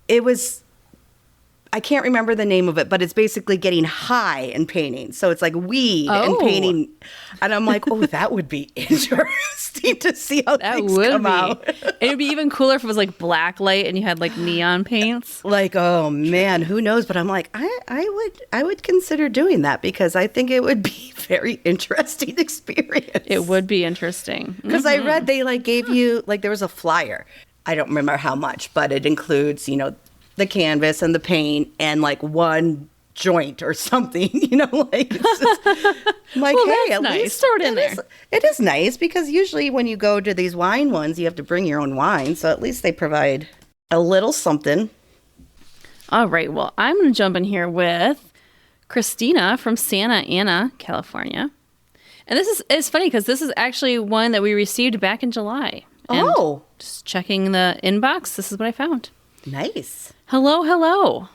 [SPEAKER 2] I can't remember the name of it, but it's basically getting high and painting. So it's like weed and painting. And I'm like, that would be interesting to see how things come out.
[SPEAKER 1] It'd be even cooler if it was like black light and you had like neon paints.
[SPEAKER 2] Like, oh man, who knows? But I'm like, I would consider doing that because I think it would be a very interesting experience.
[SPEAKER 1] It would be interesting.
[SPEAKER 2] Because I read they like gave you, like there was a flyer. I don't remember how much, but it includes, the canvas and the paint and like one joint or something, like it's just, I'm like,
[SPEAKER 1] well,
[SPEAKER 2] hey, at
[SPEAKER 1] nice.
[SPEAKER 2] least
[SPEAKER 1] throw it in there.
[SPEAKER 2] It is nice because usually when you go to these wine ones, you have to bring your own wine. So at least they provide a little something.
[SPEAKER 1] All right. Well, I'm going to jump in here with Christina from Santa Ana, California. And it's funny because this is actually one that we received back in July. And just checking the inbox, this is what I found.
[SPEAKER 2] Nice.
[SPEAKER 1] Hello.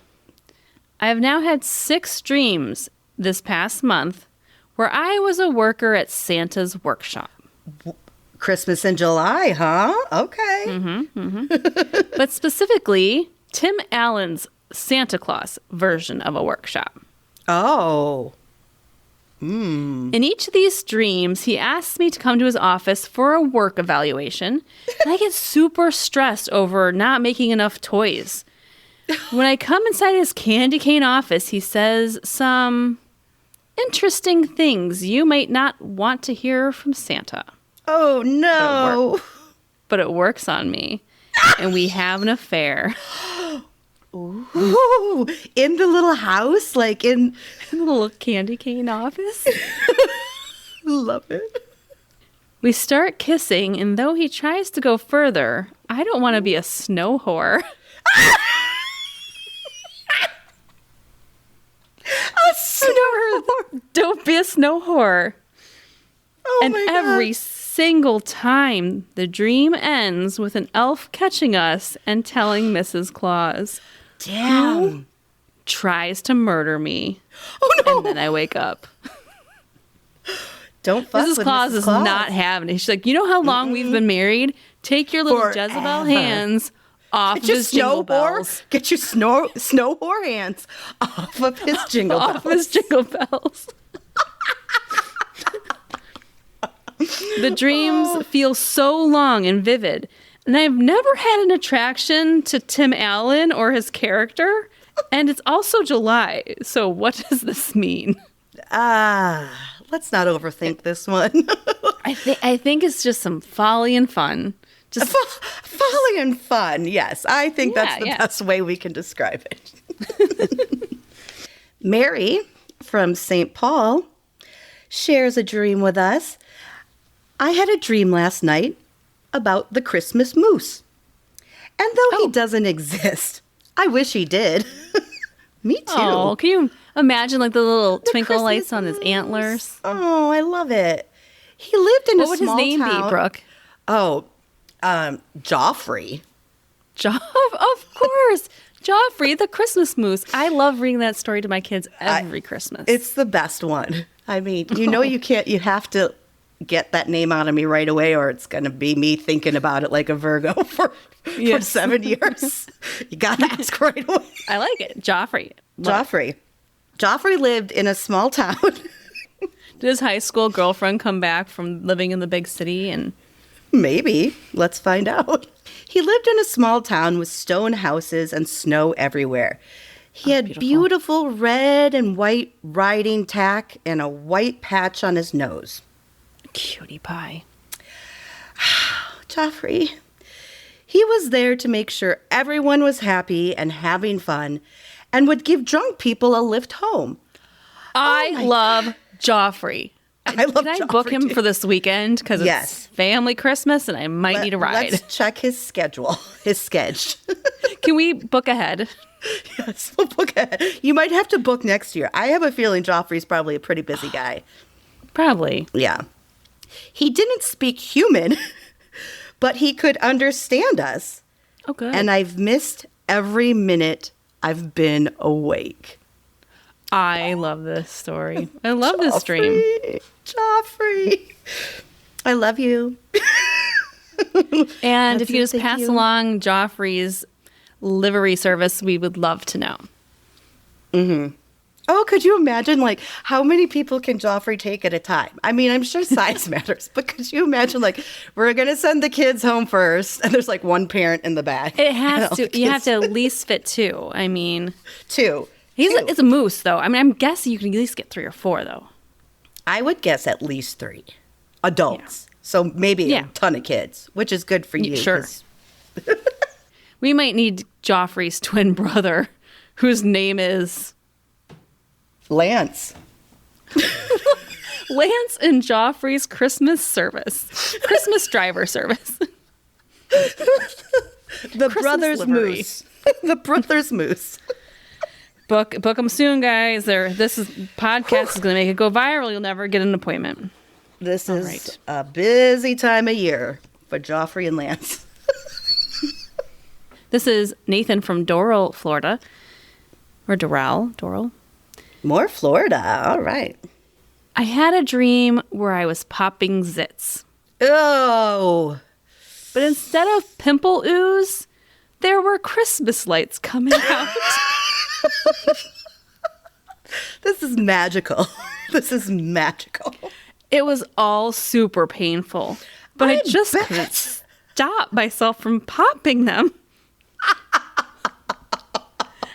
[SPEAKER 1] I have now had 6 dreams this past month where I was a worker at Santa's workshop.
[SPEAKER 2] Christmas in July, huh? Okay.
[SPEAKER 1] But specifically, Tim Allen's Santa Claus version of a workshop.
[SPEAKER 2] Oh.
[SPEAKER 1] In each of these dreams, he asks me to come to his office for a work evaluation, and I get super stressed over not making enough toys. When I come inside his candy cane office, he says some interesting things you might not want to hear from Santa.
[SPEAKER 2] Oh, no.
[SPEAKER 1] But it works on me, and we have an affair.
[SPEAKER 2] Ooh, in the little house, like in
[SPEAKER 1] the little candy cane office.
[SPEAKER 2] Love it.
[SPEAKER 1] We start kissing, and though he tries to go further, I don't want to be a snow whore.
[SPEAKER 2] A snow whore.
[SPEAKER 1] Don't be a snow whore.
[SPEAKER 2] Oh
[SPEAKER 1] and
[SPEAKER 2] my God.
[SPEAKER 1] Every single time, the dream ends with an elf catching us and telling Mrs. Claus.
[SPEAKER 2] Damn.
[SPEAKER 1] Who tries to murder me.
[SPEAKER 2] Oh, no.
[SPEAKER 1] And then I wake up.
[SPEAKER 2] Don't fuss
[SPEAKER 1] Mrs.
[SPEAKER 2] with
[SPEAKER 1] Claus
[SPEAKER 2] Mrs.
[SPEAKER 1] is
[SPEAKER 2] Claus.
[SPEAKER 1] not having it. She's like, you know how long we've been married? Take your little
[SPEAKER 2] Forever.
[SPEAKER 1] Jezebel hands off of
[SPEAKER 2] Get your
[SPEAKER 1] his jingle
[SPEAKER 2] snow
[SPEAKER 1] bells.
[SPEAKER 2] whore. Get your snow whore hands off of his jingle bells.
[SPEAKER 1] Off his jingle bells. The dreams feel so long and vivid. And I've never had an attraction to Tim Allen or his character. And it's also July. So what does this mean?
[SPEAKER 2] Let's not overthink this one.
[SPEAKER 1] I think it's just some folly and fun. Just
[SPEAKER 2] folly and fun. Yes, I think that's the best way we can describe it. Mary from St. Paul shares a dream with us. I had a dream last night about the Christmas moose. And though he doesn't exist, I wish he did. Me too.
[SPEAKER 1] Oh, can you imagine like the little twinkle
[SPEAKER 2] Christmas
[SPEAKER 1] lights on his
[SPEAKER 2] moose.
[SPEAKER 1] antlers?
[SPEAKER 2] Oh, I love it. He lived in a small town.
[SPEAKER 1] What would his name be, Brooke?
[SPEAKER 2] Oh, Joffrey.
[SPEAKER 1] Of course. Joffrey, the Christmas moose. I love reading that story to my kids every Christmas.
[SPEAKER 2] It's the best one. I mean, you have to get that name out of me right away or it's going to be me thinking about it like a Virgo for 7 years. You got to ask right away.
[SPEAKER 1] I like it. Joffrey.
[SPEAKER 2] Joffrey. Joffrey lived in a small town.
[SPEAKER 1] Did his high school girlfriend come back from living in the big city? And
[SPEAKER 2] maybe. Let's find out. He lived in a small town with stone houses and snow everywhere. He had beautiful red and white riding tack and a white patch on his nose.
[SPEAKER 1] Cutie pie.
[SPEAKER 2] Joffrey. He was there to make sure everyone was happy and having fun and would give drunk people a lift home.
[SPEAKER 1] I love Joffrey.
[SPEAKER 2] I love
[SPEAKER 1] Can I book him
[SPEAKER 2] too.
[SPEAKER 1] For this weekend? Because it's family Christmas and I might need a ride.
[SPEAKER 2] Let's check his schedule. His sketch.
[SPEAKER 1] Can we book ahead?
[SPEAKER 2] Yes, we'll book ahead. You might have to book next year. I have a feeling Joffrey's probably a pretty busy guy.
[SPEAKER 1] Probably.
[SPEAKER 2] Yeah. He didn't speak human, but he could understand us.
[SPEAKER 1] Oh, good.
[SPEAKER 2] And I've missed every minute I've been awake.
[SPEAKER 1] I love this story. I love this dream.
[SPEAKER 2] Joffrey. I love you.
[SPEAKER 1] And if you could just pass along Joffrey's livery service, we would love to know.
[SPEAKER 2] Mm-hmm. Oh, could you imagine, like, how many people can Joffrey take at a time? I mean, I'm sure size matters, but could you imagine, like, we're going to send the kids home first, and there's, like, one parent in the back.
[SPEAKER 1] It has to. You have to at least fit two. I mean.
[SPEAKER 2] Two.
[SPEAKER 1] It's a moose, though. I mean, I'm guessing you can at least get 3 or 4, though.
[SPEAKER 2] I would guess at least 3 adults. Yeah. So maybe a ton of kids, which is good for you.
[SPEAKER 1] Sure. We might need Joffrey's twin brother, whose name is
[SPEAKER 2] Lance.
[SPEAKER 1] Lance and Joffrey's Christmas service. Christmas driver service.
[SPEAKER 2] The brothers moose. The brothers moose.
[SPEAKER 1] Book them soon, guys. This podcast is going to make it go viral. You'll never get an appointment.
[SPEAKER 2] This is a busy time of year for Joffrey and Lance.
[SPEAKER 1] This is Nathan from Doral, Florida. Or Doral.
[SPEAKER 2] More Florida. All right.
[SPEAKER 1] I had a dream where I was popping zits.
[SPEAKER 2] Oh.
[SPEAKER 1] But instead of pimple ooze, there were Christmas lights coming out.
[SPEAKER 2] This is magical. This is magical.
[SPEAKER 1] It was all super painful. But I just couldn't stop myself from popping them.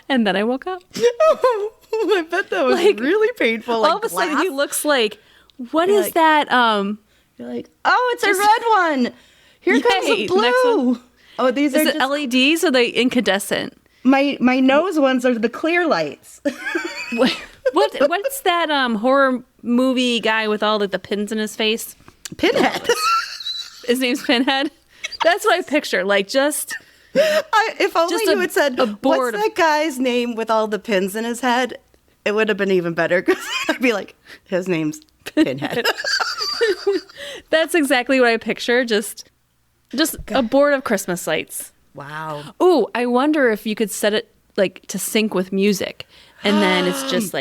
[SPEAKER 1] And then I woke up.
[SPEAKER 2] Oh, I bet that was really painful.
[SPEAKER 1] All of a sudden, he looks like, what is that?
[SPEAKER 2] You're like, oh, it's a red one. Here comes a blue. Oh, these are
[SPEAKER 1] just LEDs or they incandescent?
[SPEAKER 2] My nose ones are the clear lights.
[SPEAKER 1] What's that horror movie guy with all the pins in his face?
[SPEAKER 2] Pinhead.
[SPEAKER 1] His name's Pinhead. That's what I picture. Like
[SPEAKER 2] if only you had said, what's that guy's name with all the pins in his head? It would have been even better because I'd be like, his name's Pinhead.
[SPEAKER 1] That's exactly what I picture. Just a board of Christmas lights.
[SPEAKER 2] Wow.
[SPEAKER 1] Ooh, I wonder if you could set it to sync with music. And then it's just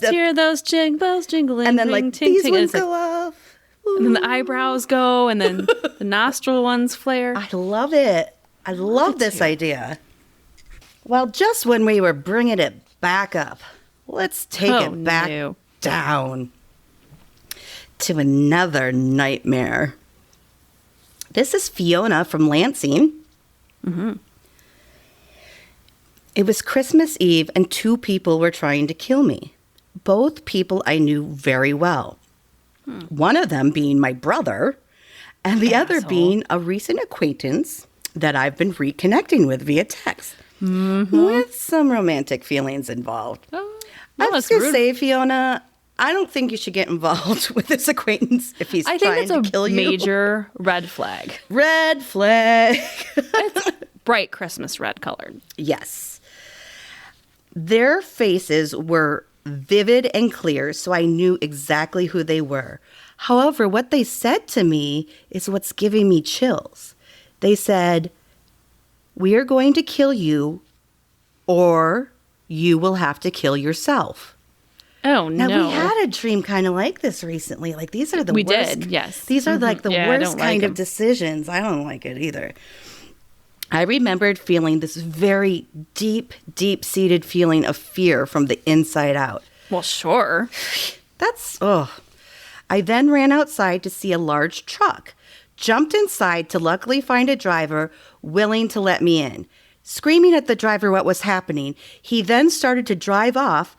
[SPEAKER 1] hear those bells jingling.
[SPEAKER 2] And then these ones go off.
[SPEAKER 1] Ooh. And then the eyebrows go and then the nostril ones flare.
[SPEAKER 2] I love it. I love this idea. Well, just when we were bringing it back up, let's take it back down to another nightmare. This is Fiona from Lansing. Mm-hmm. It was Christmas Eve and 2 people were trying to kill me. Both people I knew very well. One of them being my brother and the other being a recent acquaintance that I've been reconnecting with via text, with some romantic feelings involved.
[SPEAKER 1] Oh,
[SPEAKER 2] I was going to say, Fiona, I don't think you should get involved with this acquaintance if he's trying to kill you.
[SPEAKER 1] I think it's a major red flag.
[SPEAKER 2] Red flag.
[SPEAKER 1] It's bright Christmas red colored.
[SPEAKER 2] Yes. Their faces were vivid and clear, so I knew exactly who they were. However, what they said to me is what's giving me chills. They said, "We are going to kill you, or you will have to kill yourself."
[SPEAKER 1] Oh, no.
[SPEAKER 2] Now, we had a dream kind of like this recently. These are the worst.
[SPEAKER 1] We did, yes.
[SPEAKER 2] These are the worst kind of decisions. I don't like it either. I remembered feeling this very deep, deep-seated feeling of fear from the inside out.
[SPEAKER 1] Well, sure.
[SPEAKER 2] I then ran outside to see a large truck, jumped inside to luckily find a driver willing to let me in. Screaming at the driver what was happening, he then started to drive off,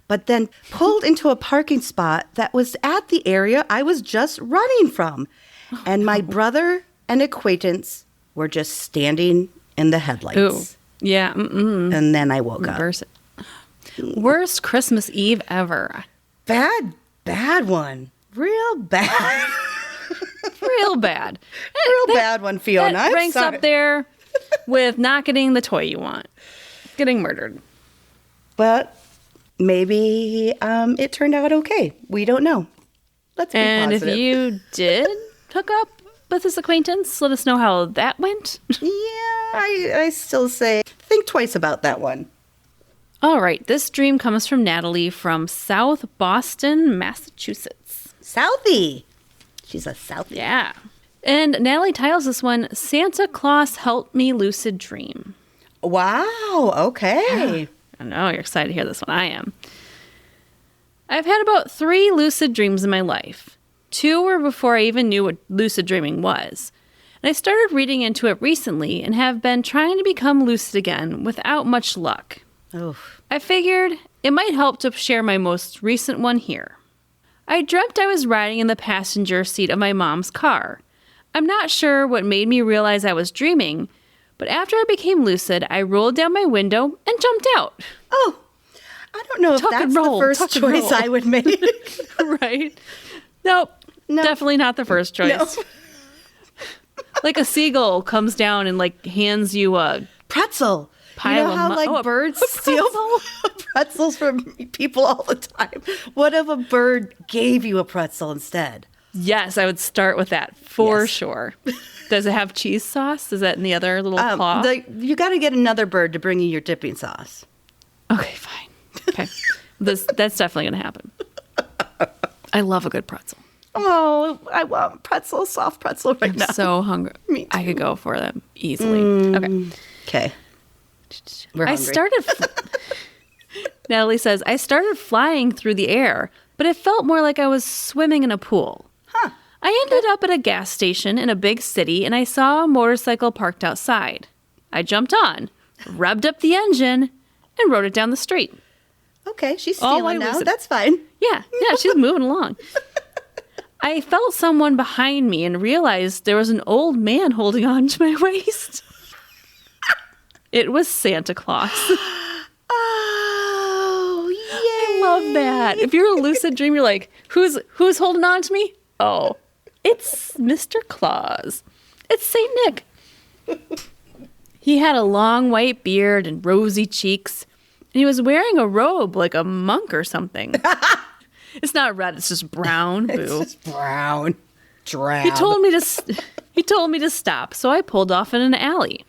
[SPEAKER 2] but then pulled into a parking spot that was at the area I was just running from. And my brother and acquaintance were just standing in the headlights.
[SPEAKER 1] Ooh. Yeah. Mm-mm.
[SPEAKER 2] And then I woke up.
[SPEAKER 1] Worst Christmas Eve ever.
[SPEAKER 2] Bad one. Real bad.
[SPEAKER 1] Real bad.
[SPEAKER 2] Bad one, Fiona.
[SPEAKER 1] That ranks up there with not getting the toy you want. Getting murdered.
[SPEAKER 2] But maybe it turned out okay. We don't know. Let's be positive.
[SPEAKER 1] If you did hook up with this acquaintance, let us know how that went.
[SPEAKER 2] Yeah, I still say think twice about that one.
[SPEAKER 1] All right, this dream comes from Natalie from South Boston, Massachusetts.
[SPEAKER 2] Southie. She's a Southie.
[SPEAKER 1] Yeah. And Natalie titles this one, Santa Claus Helped Me Lucid Dream.
[SPEAKER 2] Wow, okay.
[SPEAKER 1] Yeah. I know, you're excited to hear this one. I am. I've had about 3 lucid dreams in my life. 2 were before I even knew what lucid dreaming was. And I started reading into it recently and have been trying to become lucid again without much luck.
[SPEAKER 2] Oof.
[SPEAKER 1] I figured it might help to share my most recent one here. I dreamt I was riding in the passenger seat of my mom's car. I'm not sure what made me realize I was dreaming, but after I became lucid, I rolled down my window and jumped out.
[SPEAKER 2] Oh, I don't know if that's the first choice I would make.
[SPEAKER 1] Right? Nope. No. Definitely not the first choice. No. Like a seagull comes down and hands you a
[SPEAKER 2] pretzel.
[SPEAKER 1] Pile of birds
[SPEAKER 2] steal pretzels from people all the time. What if a bird gave you a pretzel instead?
[SPEAKER 1] Yes, I would start with that for sure. Does it have cheese sauce? Is that in the other little claw?
[SPEAKER 2] You got to get another bird to bring you your dipping sauce.
[SPEAKER 1] Okay, fine. Okay, that's definitely going to happen. I love a good pretzel.
[SPEAKER 2] Oh, I want pretzel, soft pretzel right now.
[SPEAKER 1] I'm so hungry.
[SPEAKER 2] Me too.
[SPEAKER 1] I could go for them easily.
[SPEAKER 2] Okay. We're hungry.
[SPEAKER 1] Natalie says, I started flying through the air, but it felt more like I was swimming in a pool.
[SPEAKER 2] Huh.
[SPEAKER 1] I ended up at a gas station in a big city, and I saw a motorcycle parked outside. I jumped on, revved up the engine, and rode it down the street.
[SPEAKER 2] Okay, she's stealing now. That's fine.
[SPEAKER 1] Yeah, she's moving along. I felt someone behind me and realized there was an old man holding on to my waist. It was Santa Claus.
[SPEAKER 2] Oh, yay.
[SPEAKER 1] I love that. If you're a lucid dream, you're like, who's holding on to me? Oh, it's Mr. Claus. It's St. Nick. He had a long white beard and rosy cheeks, and he was wearing a robe like a monk or something. It's not red, it's just brown. Boo.
[SPEAKER 2] It's just brown. Drab.
[SPEAKER 1] He told me to stop, so I pulled off in an alley.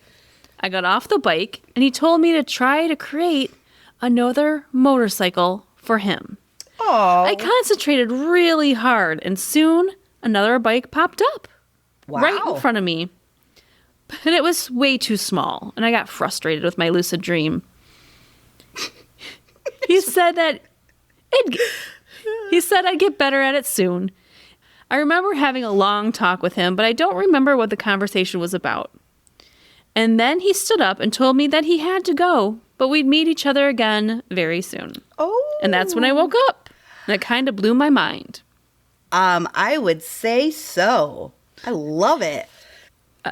[SPEAKER 1] I got off the bike, and he told me to try to create another motorcycle for him.
[SPEAKER 2] Oh.
[SPEAKER 1] I concentrated really hard, and soon another bike popped up.
[SPEAKER 2] Wow.
[SPEAKER 1] Right in front of me. But it was way too small, and I got frustrated with my lucid dream. He said I'd get better at it soon. I remember having a long talk with him, but I don't remember what the conversation was about. And then he stood up and told me that he had to go, but we'd meet each other again very soon.
[SPEAKER 2] Oh.
[SPEAKER 1] And that's when I woke up. And it kind of blew my mind.
[SPEAKER 2] I would say so. I love it.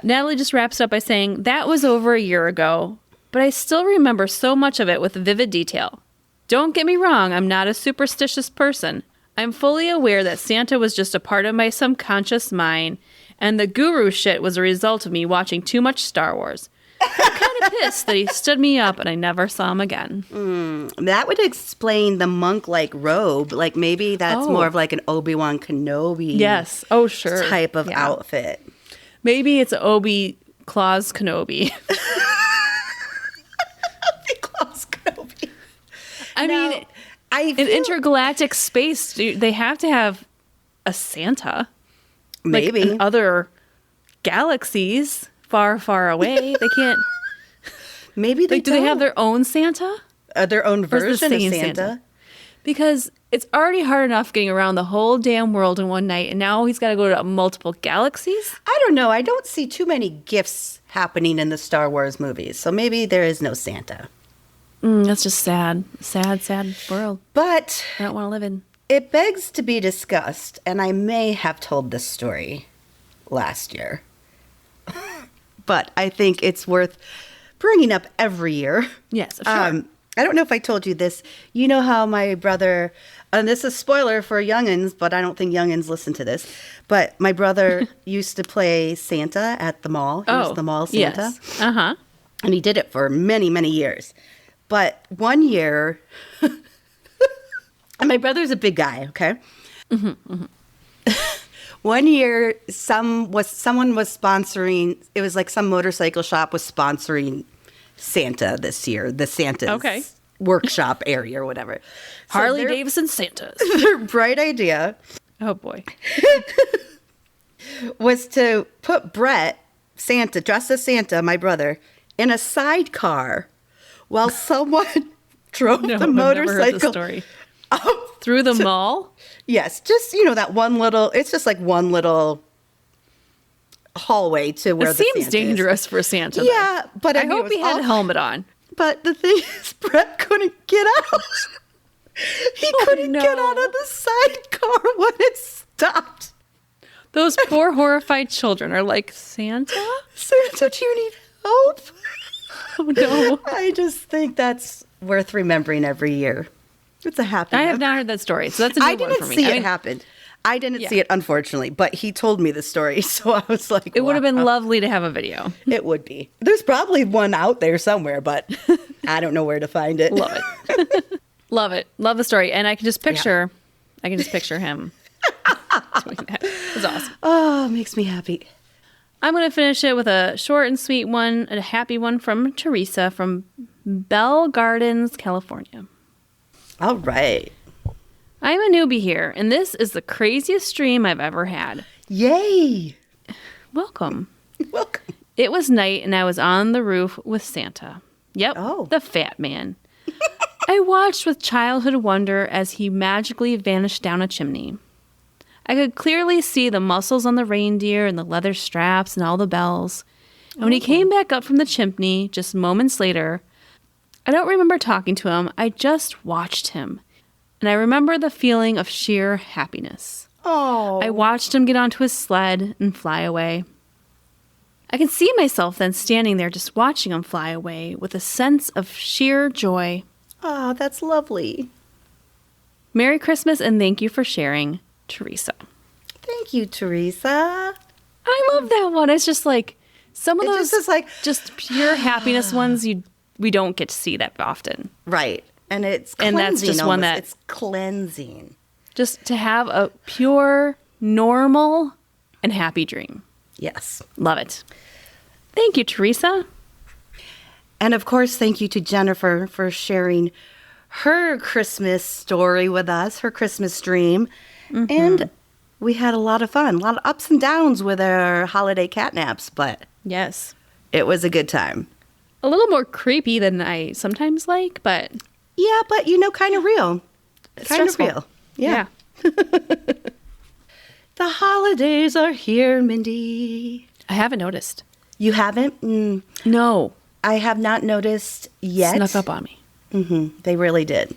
[SPEAKER 1] Natalie just wraps up by saying, that was over a year ago, but I still remember so much of it with vivid detail. Don't get me wrong, I'm not a superstitious person. I'm fully aware that Santa was just a part of my subconscious mind, and the guru shit was a result of me watching too much Star Wars. I'm kind of pissed that he stood me up and I never saw him again.
[SPEAKER 2] That would explain the monk-like robe. Like maybe that's more of like an Obi-Wan Kenobi
[SPEAKER 1] sure.
[SPEAKER 2] type of outfit.
[SPEAKER 1] Maybe it's Obi Claus Kenobi.
[SPEAKER 2] Claus Kenobi.
[SPEAKER 1] I mean, in intergalactic space, they have to have a Santa.
[SPEAKER 2] Maybe.
[SPEAKER 1] Like in other galaxies far, far away. They can't.
[SPEAKER 2] Maybe they
[SPEAKER 1] do they have their own Santa?
[SPEAKER 2] Their own version of
[SPEAKER 1] same
[SPEAKER 2] Santa?
[SPEAKER 1] Because it's already hard enough getting around the whole damn world in one night, and now he's got to go to multiple galaxies?
[SPEAKER 2] I don't know. I don't see too many gifts happening in the Star Wars movies, so maybe there is no Santa.
[SPEAKER 1] That's just sad. Sad world.
[SPEAKER 2] But
[SPEAKER 1] I don't want to live in.
[SPEAKER 2] It begs to be discussed, and I may have told this story last year. But I think it's worth bringing up every year.
[SPEAKER 1] Yes, sure.
[SPEAKER 2] I don't know if I told you this. You know how my brother, and this is spoiler for youngins, but I don't think youngins listen to this, but my brother used to play Santa at the mall. He was the mall Santa.
[SPEAKER 1] Yes. Uh-huh.
[SPEAKER 2] And he did it for many, many years. But one year, and my brother's a big guy, okay? Mm-hmm, mm-hmm. One year, someone was sponsoring, it was like some motorcycle shop was sponsoring Santa this year, the Santa's workshop area or whatever.
[SPEAKER 1] Harley Davidson Santas.
[SPEAKER 2] Their bright idea.
[SPEAKER 1] Oh, boy.
[SPEAKER 2] Was to put Brett, Santa, dressed as Santa, my brother, in a sidecar while someone drove the motorcycle.
[SPEAKER 1] I've never heard the story. Through the mall?
[SPEAKER 2] Yes, just, that one little, it's just like one little hallway to where the
[SPEAKER 1] It seems
[SPEAKER 2] Santa
[SPEAKER 1] dangerous
[SPEAKER 2] is.
[SPEAKER 1] for Santa.
[SPEAKER 2] Yeah, but
[SPEAKER 1] I hope he had a helmet on.
[SPEAKER 2] But the thing is, Brett couldn't get out. He couldn't get out of the sidecar when it stopped.
[SPEAKER 1] Those poor horrified children are like, Santa?
[SPEAKER 2] Santa, do you need help?
[SPEAKER 1] Oh, no.
[SPEAKER 2] I just think that's worth remembering every year. It's a happy
[SPEAKER 1] I have not heard that story, so that's a new one for me.
[SPEAKER 2] I didn't see it happen. I didn't see it, unfortunately, but he told me the story, so I was like,
[SPEAKER 1] it would have been lovely to have a video.
[SPEAKER 2] It would be. There's probably one out there somewhere, but I don't know where to find it.
[SPEAKER 1] Love it. Love it. Love the story. And I can just picture him doing that. It's awesome.
[SPEAKER 2] Oh, it makes me happy.
[SPEAKER 1] I'm going to finish it with a short and sweet one, a happy one from Teresa from Bell Gardens, California.
[SPEAKER 2] All right.
[SPEAKER 1] I'm a newbie here, and this is the craziest dream I've ever had.
[SPEAKER 2] Yay!
[SPEAKER 1] Welcome.
[SPEAKER 2] Welcome.
[SPEAKER 1] It was night, and I was on the roof with Santa. Yep, the fat man. I watched with childhood wonder as he magically vanished down a chimney. I could clearly see the muscles on the reindeer and the leather straps and all the bells. And when he came back up from the chimney just moments later, I don't remember talking to him. I just watched him. And I remember the feeling of sheer happiness.
[SPEAKER 2] Oh.
[SPEAKER 1] I watched him get onto his sled and fly away. I can see myself then standing there just watching him fly away with a sense of sheer joy.
[SPEAKER 2] Oh, that's lovely.
[SPEAKER 1] Merry Christmas and thank you for sharing, Teresa.
[SPEAKER 2] Thank you, Teresa.
[SPEAKER 1] I love that one. It's just like some of those just pure happiness ones we don't get to see that often.
[SPEAKER 2] Right. And it's cleansing.
[SPEAKER 1] And that's just one that
[SPEAKER 2] it's cleansing.
[SPEAKER 1] Just to have a pure, normal, and happy dream.
[SPEAKER 2] Yes.
[SPEAKER 1] Love it. Thank you, Teresa.
[SPEAKER 2] And of course, thank you to Jennifer for sharing her Christmas story with us, her Christmas dream. Mm-hmm. And we had a lot of fun, a lot of ups and downs with our holiday catnaps, but
[SPEAKER 1] yes,
[SPEAKER 2] it was a good time.
[SPEAKER 1] A little more creepy than I sometimes like, but...
[SPEAKER 2] Yeah, but kind of real. Kind of real. Yeah. The holidays are here, Mindy.
[SPEAKER 1] I haven't noticed.
[SPEAKER 2] You haven't?
[SPEAKER 1] No.
[SPEAKER 2] I have not noticed yet.
[SPEAKER 1] Snuck up on me.
[SPEAKER 2] Mm-hmm. They really did.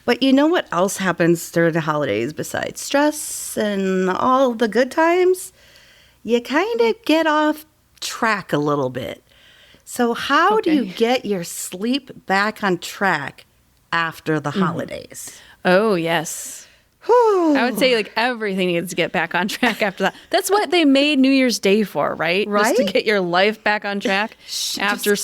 [SPEAKER 2] But you know what else happens during the holidays besides stress and all the good times? You kind of get off track a little bit. So how do you get your sleep back on track after the holidays?
[SPEAKER 1] Oh, yes. I would say everything needs to get back on track after that. That's what they made New Year's Day for, right? Just to get your life back on track after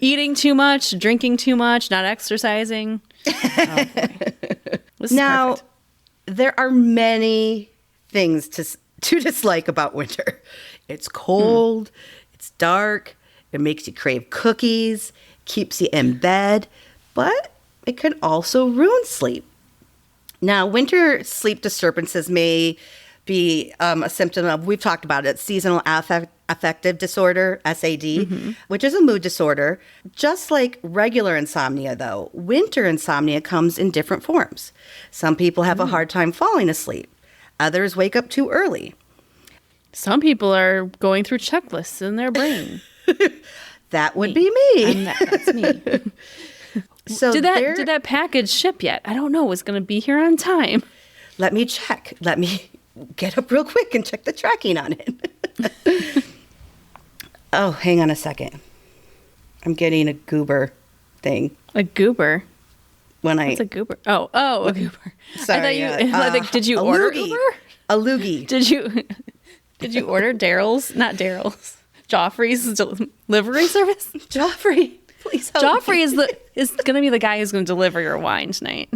[SPEAKER 1] eating too much, drinking too much, not exercising. Oh, boy.
[SPEAKER 2] Now, there are many things to dislike about winter. It's cold, it's dark, it makes you crave cookies, keeps you in bed, but it can also ruin sleep. Now, winter sleep disturbances may be a symptom of, we've talked about it, seasonal affective disorder, SAD, which is a mood disorder. Just like regular insomnia, though, winter insomnia comes in different forms. Some people have a hard time falling asleep. Others wake up too early.
[SPEAKER 1] Some people are going through checklists in their brain.
[SPEAKER 2] That would be me.
[SPEAKER 1] That's me.
[SPEAKER 2] So
[SPEAKER 1] did that package ship yet? I don't know. It's going to be here on time.
[SPEAKER 2] Let me check. Let me get up real quick and check the tracking on it. Oh, hang on a second. I'm getting a goober thing.
[SPEAKER 1] A goober?
[SPEAKER 2] What's
[SPEAKER 1] a goober? Oh, a goober.
[SPEAKER 2] Sorry.
[SPEAKER 1] I thought did you order
[SPEAKER 2] loogie.
[SPEAKER 1] Goober?
[SPEAKER 2] A loogie.
[SPEAKER 1] Did you order Joffrey's delivery service?
[SPEAKER 2] Joffrey, please help
[SPEAKER 1] Joffrey
[SPEAKER 2] me.
[SPEAKER 1] is going to be the guy who's going to deliver your wine tonight.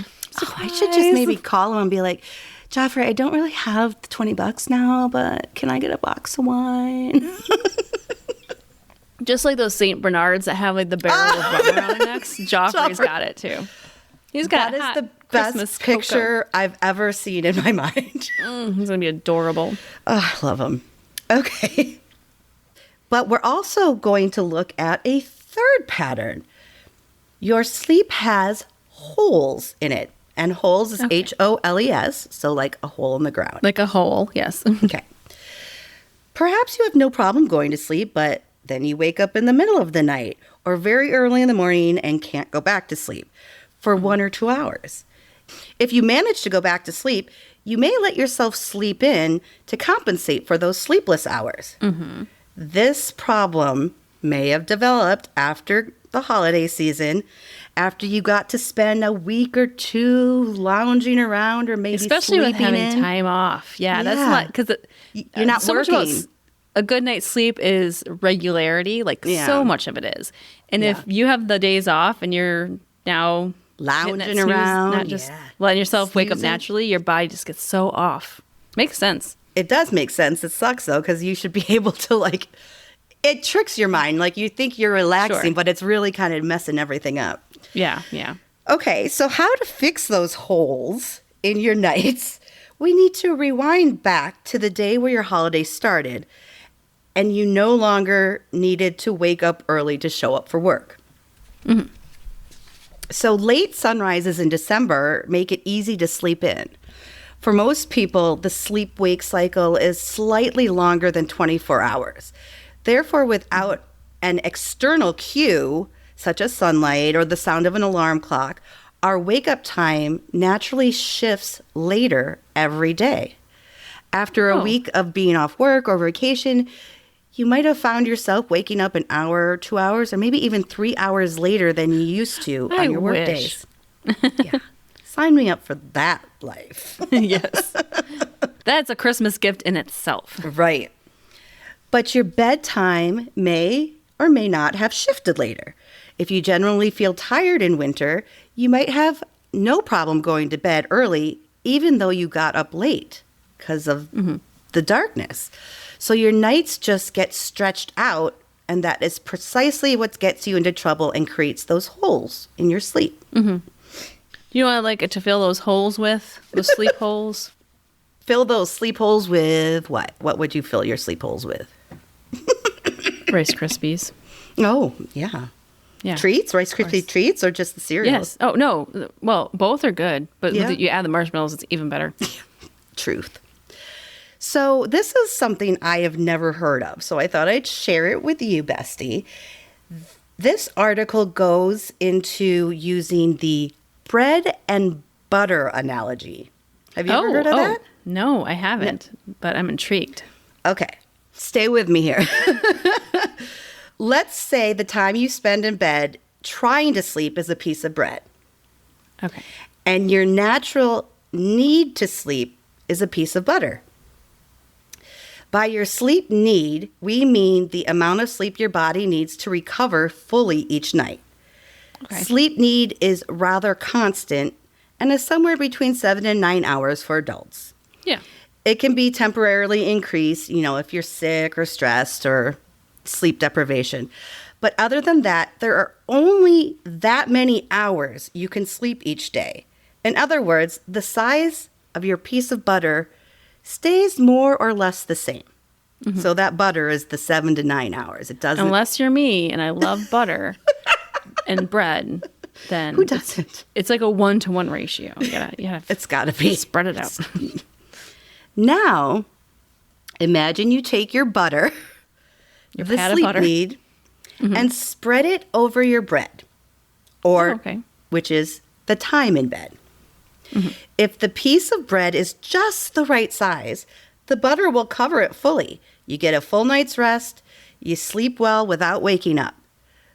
[SPEAKER 2] I should just maybe call him and be like, Joffrey, I don't really have the $20 now, but can I get a box of wine?
[SPEAKER 1] Just like those St. Bernards that have like the barrel of rum around their necks. Joffrey's got it too. He's got
[SPEAKER 2] that
[SPEAKER 1] hot
[SPEAKER 2] is the
[SPEAKER 1] Christmas
[SPEAKER 2] best picture I've ever seen in my mind.
[SPEAKER 1] He's going to be adorable.
[SPEAKER 2] Oh, I love him. Okay. But we're also going to look at a third pattern. Your sleep has holes in it. And holes is Holes, so like a hole in the ground.
[SPEAKER 1] Like a hole, yes.
[SPEAKER 2] Okay. Perhaps you have no problem going to sleep, but then you wake up in the middle of the night or very early in the morning and can't go back to sleep for 1 or 2 hours. If you manage to go back to sleep, you may let yourself sleep in to compensate for those sleepless hours. This problem may have developed after the holiday season, after you got to spend a week or two lounging around or maybe
[SPEAKER 1] especially with having time off. Yeah, that's not because
[SPEAKER 2] you're not
[SPEAKER 1] so
[SPEAKER 2] working.
[SPEAKER 1] Much about a good night's sleep is regularity. Like so much of it is. And if you have the days off and you're now
[SPEAKER 2] lounging around,
[SPEAKER 1] not just letting yourself wake up naturally, your body just gets so off. Makes sense.
[SPEAKER 2] It does make sense. It sucks though, because you should be able to it tricks your mind. Like you think you're relaxing, but it's really kind of messing everything up.
[SPEAKER 1] Yeah.
[SPEAKER 2] Okay, so how to fix those holes in your nights? We need to rewind back to the day where your holiday started and you no longer needed to wake up early to show up for work. So late sunrises in December make it easy to sleep in. For most people, the sleep-wake cycle is slightly longer than 24 hours. Therefore, without an external cue, such as sunlight or the sound of an alarm clock, our wake-up time naturally shifts later every day. After a week of being off work or vacation, you might have found yourself waking up an hour, 2 hours, or maybe even 3 hours later than you used to on your work days. Yeah. Sign me up for that life.
[SPEAKER 1] Yes. That's a Christmas gift in itself.
[SPEAKER 2] Right. But your bedtime may or may not have shifted later. If you generally feel tired in winter, you might have no problem going to bed early, even though you got up late because of the darkness. So your nights just get stretched out, and that is precisely what gets you into trouble and creates those holes in your sleep.
[SPEAKER 1] You want to fill those holes with? Those sleep holes?
[SPEAKER 2] Fill those sleep holes with what? What would you fill your sleep holes with?
[SPEAKER 1] Rice Krispies.
[SPEAKER 2] Oh, yeah. Treats? Rice Krispie treats or just the cereal?
[SPEAKER 1] Yes. Oh, no. Well, both are good, but you add the marshmallows, it's even better.
[SPEAKER 2] Truth. So this is something I have never heard of, so I thought I'd share it with you, bestie. This article goes into using the bread and butter analogy. Have you ever heard of that?
[SPEAKER 1] No, I haven't, but I'm intrigued.
[SPEAKER 2] Okay, stay with me here. Let's say the time you spend in bed trying to sleep is a piece of bread.
[SPEAKER 1] Okay.
[SPEAKER 2] And your natural need to sleep is a piece of butter. By your sleep need, we mean the amount of sleep your body needs to recover fully each night. Okay. Sleep need is rather constant and is somewhere between 7 and 9 hours for adults.
[SPEAKER 1] Yeah.
[SPEAKER 2] It can be temporarily increased, if you're sick or stressed or sleep deprivation. But other than that, there are only that many hours you can sleep each day. In other words, the size of your piece of butter stays more or less the same. So that butter is the 7 to 9 hours. It doesn't.
[SPEAKER 1] Unless you're me and I love butter and bread, then
[SPEAKER 2] Who doesn't?
[SPEAKER 1] It's like a 1-to-1 ratio.
[SPEAKER 2] It's got to be.
[SPEAKER 1] Spread it out.
[SPEAKER 2] Now, imagine you take your butter,
[SPEAKER 1] Your
[SPEAKER 2] the
[SPEAKER 1] pat of
[SPEAKER 2] sleep
[SPEAKER 1] butter.
[SPEAKER 2] mead, and spread it over your bread, or which is the time in bed. If the piece of bread is just the right size, the butter will cover it fully. You get a full night's rest. You sleep well without waking up.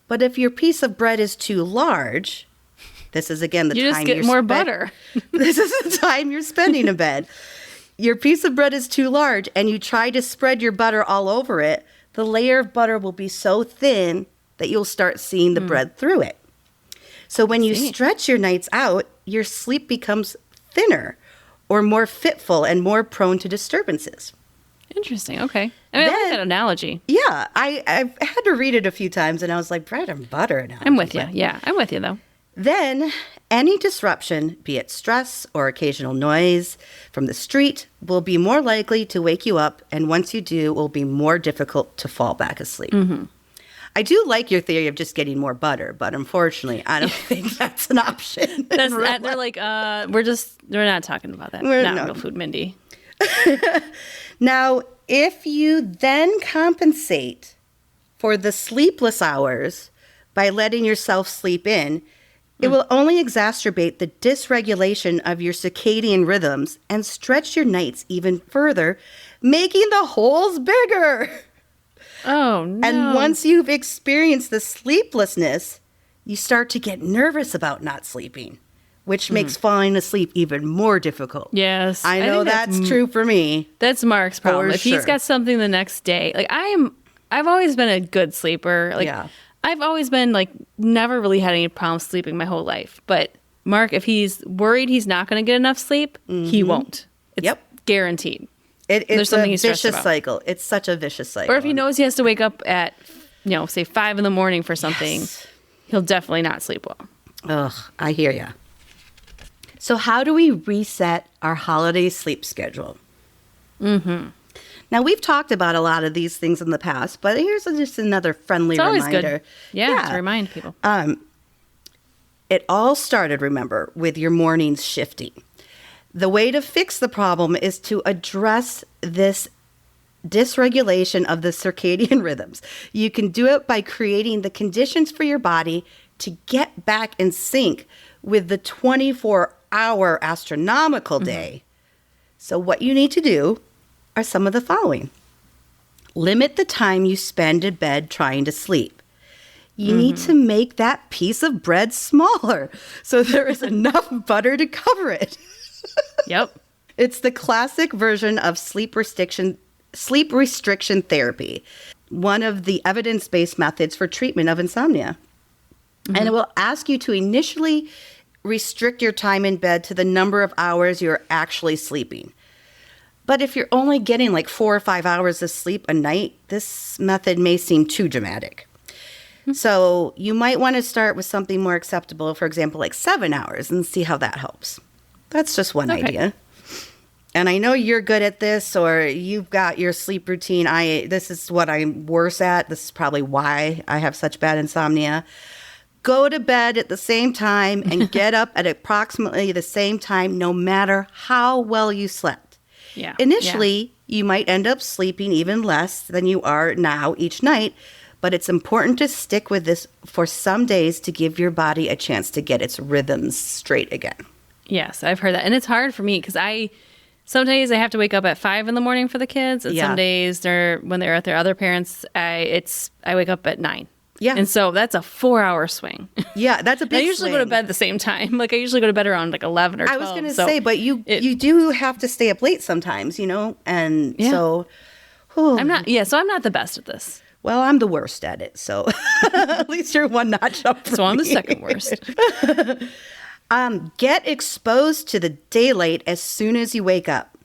[SPEAKER 2] But if your piece of bread is too large, this is again the
[SPEAKER 1] you
[SPEAKER 2] time
[SPEAKER 1] just get more butter.
[SPEAKER 2] This is the time you're spending in bed. Your piece of bread is too large and you try to spread your butter all over it, the layer of butter will be so thin that you'll start seeing the bread through it. So when you stretch your nights out, your sleep becomes thinner or more fitful and more prone to disturbances.
[SPEAKER 1] Interesting. Okay. I mean, I like that analogy.
[SPEAKER 2] Yeah. I've had to read it a few times and I was like, bread and butter analogy.
[SPEAKER 1] I'm with you. Yeah, I'm with you, though.
[SPEAKER 2] Then any disruption, be it stress or occasional noise from the street, will be more likely to wake you up. And once you do, it will be more difficult to fall back asleep. I do like your theory of just getting more butter, but unfortunately, I don't think that's an option.
[SPEAKER 1] They're like, we're not talking about that. Not real food, Mindy.
[SPEAKER 2] Now, if you then compensate for the sleepless hours by letting yourself sleep in, it will only exacerbate the dysregulation of your circadian rhythms and stretch your nights even further, making the holes bigger.
[SPEAKER 1] Oh, no.
[SPEAKER 2] And once you've experienced the sleeplessness, you start to get nervous about not sleeping, which makes falling asleep even more difficult.
[SPEAKER 1] Yes.
[SPEAKER 2] I know that's true for me.
[SPEAKER 1] That's Mark's problem.
[SPEAKER 2] For
[SPEAKER 1] If he's got something the next day, like I've always been a good sleeper. Like I've always been like never really had any problems sleeping my whole life. But Mark, if he's worried he's not going to get enough sleep, he won't. It's guaranteed.
[SPEAKER 2] It's a vicious cycle. It's such a vicious cycle.
[SPEAKER 1] Or if he knows he has to wake up at, say 5 a.m. for something, he'll definitely not sleep well.
[SPEAKER 2] Ugh, I hear ya. So how do we reset our holiday sleep schedule? Now, we've talked about a lot of these things in the past, but here's just another friendly reminder.
[SPEAKER 1] Good. Yeah, to remind people.
[SPEAKER 2] It all started, remember, with your mornings shifting. The way to fix the problem is to address this dysregulation of the circadian rhythms. You can do it by creating the conditions for your body to get back in sync with the 24-hour astronomical day. So what you need to do are some of the following. Limit the time you spend in bed trying to sleep. You need to make that piece of bread smaller so there is enough butter to cover it.
[SPEAKER 1] Yep.
[SPEAKER 2] It's the classic version of sleep restriction therapy, one of the evidence-based methods for treatment of insomnia. And it will ask you to initially restrict your time in bed to the number of hours you're actually sleeping. But if you're only getting like 4 or 5 hours of sleep a night, this method may seem too dramatic. So you might want to start with something more acceptable, for example, like 7 hours, and see how that helps. That's just one idea. And I know you're good at this, or you've got your sleep routine. This is what I'm worse at. This is probably why I have such bad insomnia. Go to bed at the same time and get up at approximately the same time, no matter how well you slept.
[SPEAKER 1] Yeah.
[SPEAKER 2] Initially, you might end up sleeping even less than you are now each night, but it's important to stick with this for some days to give your body a chance to get its rhythms straight again.
[SPEAKER 1] Yes, I've heard that. And it's hard for me because some days I have to wake up at 5 a.m. for the kids. And some days when they're at their other parents, I wake up at 9. Yeah. And so that's a 4-hour swing.
[SPEAKER 2] Yeah, that's a big swing.
[SPEAKER 1] I usually go to bed at the same time. Like I usually go to bed around like 11 or 12.
[SPEAKER 2] I was going to say, but you do have to stay up late sometimes, And so
[SPEAKER 1] I'm not the best at this.
[SPEAKER 2] Well, I'm the worst at it. So at least you're one notch up from
[SPEAKER 1] So I'm
[SPEAKER 2] me.
[SPEAKER 1] the second worst.
[SPEAKER 2] Get exposed to the daylight as soon as you wake up.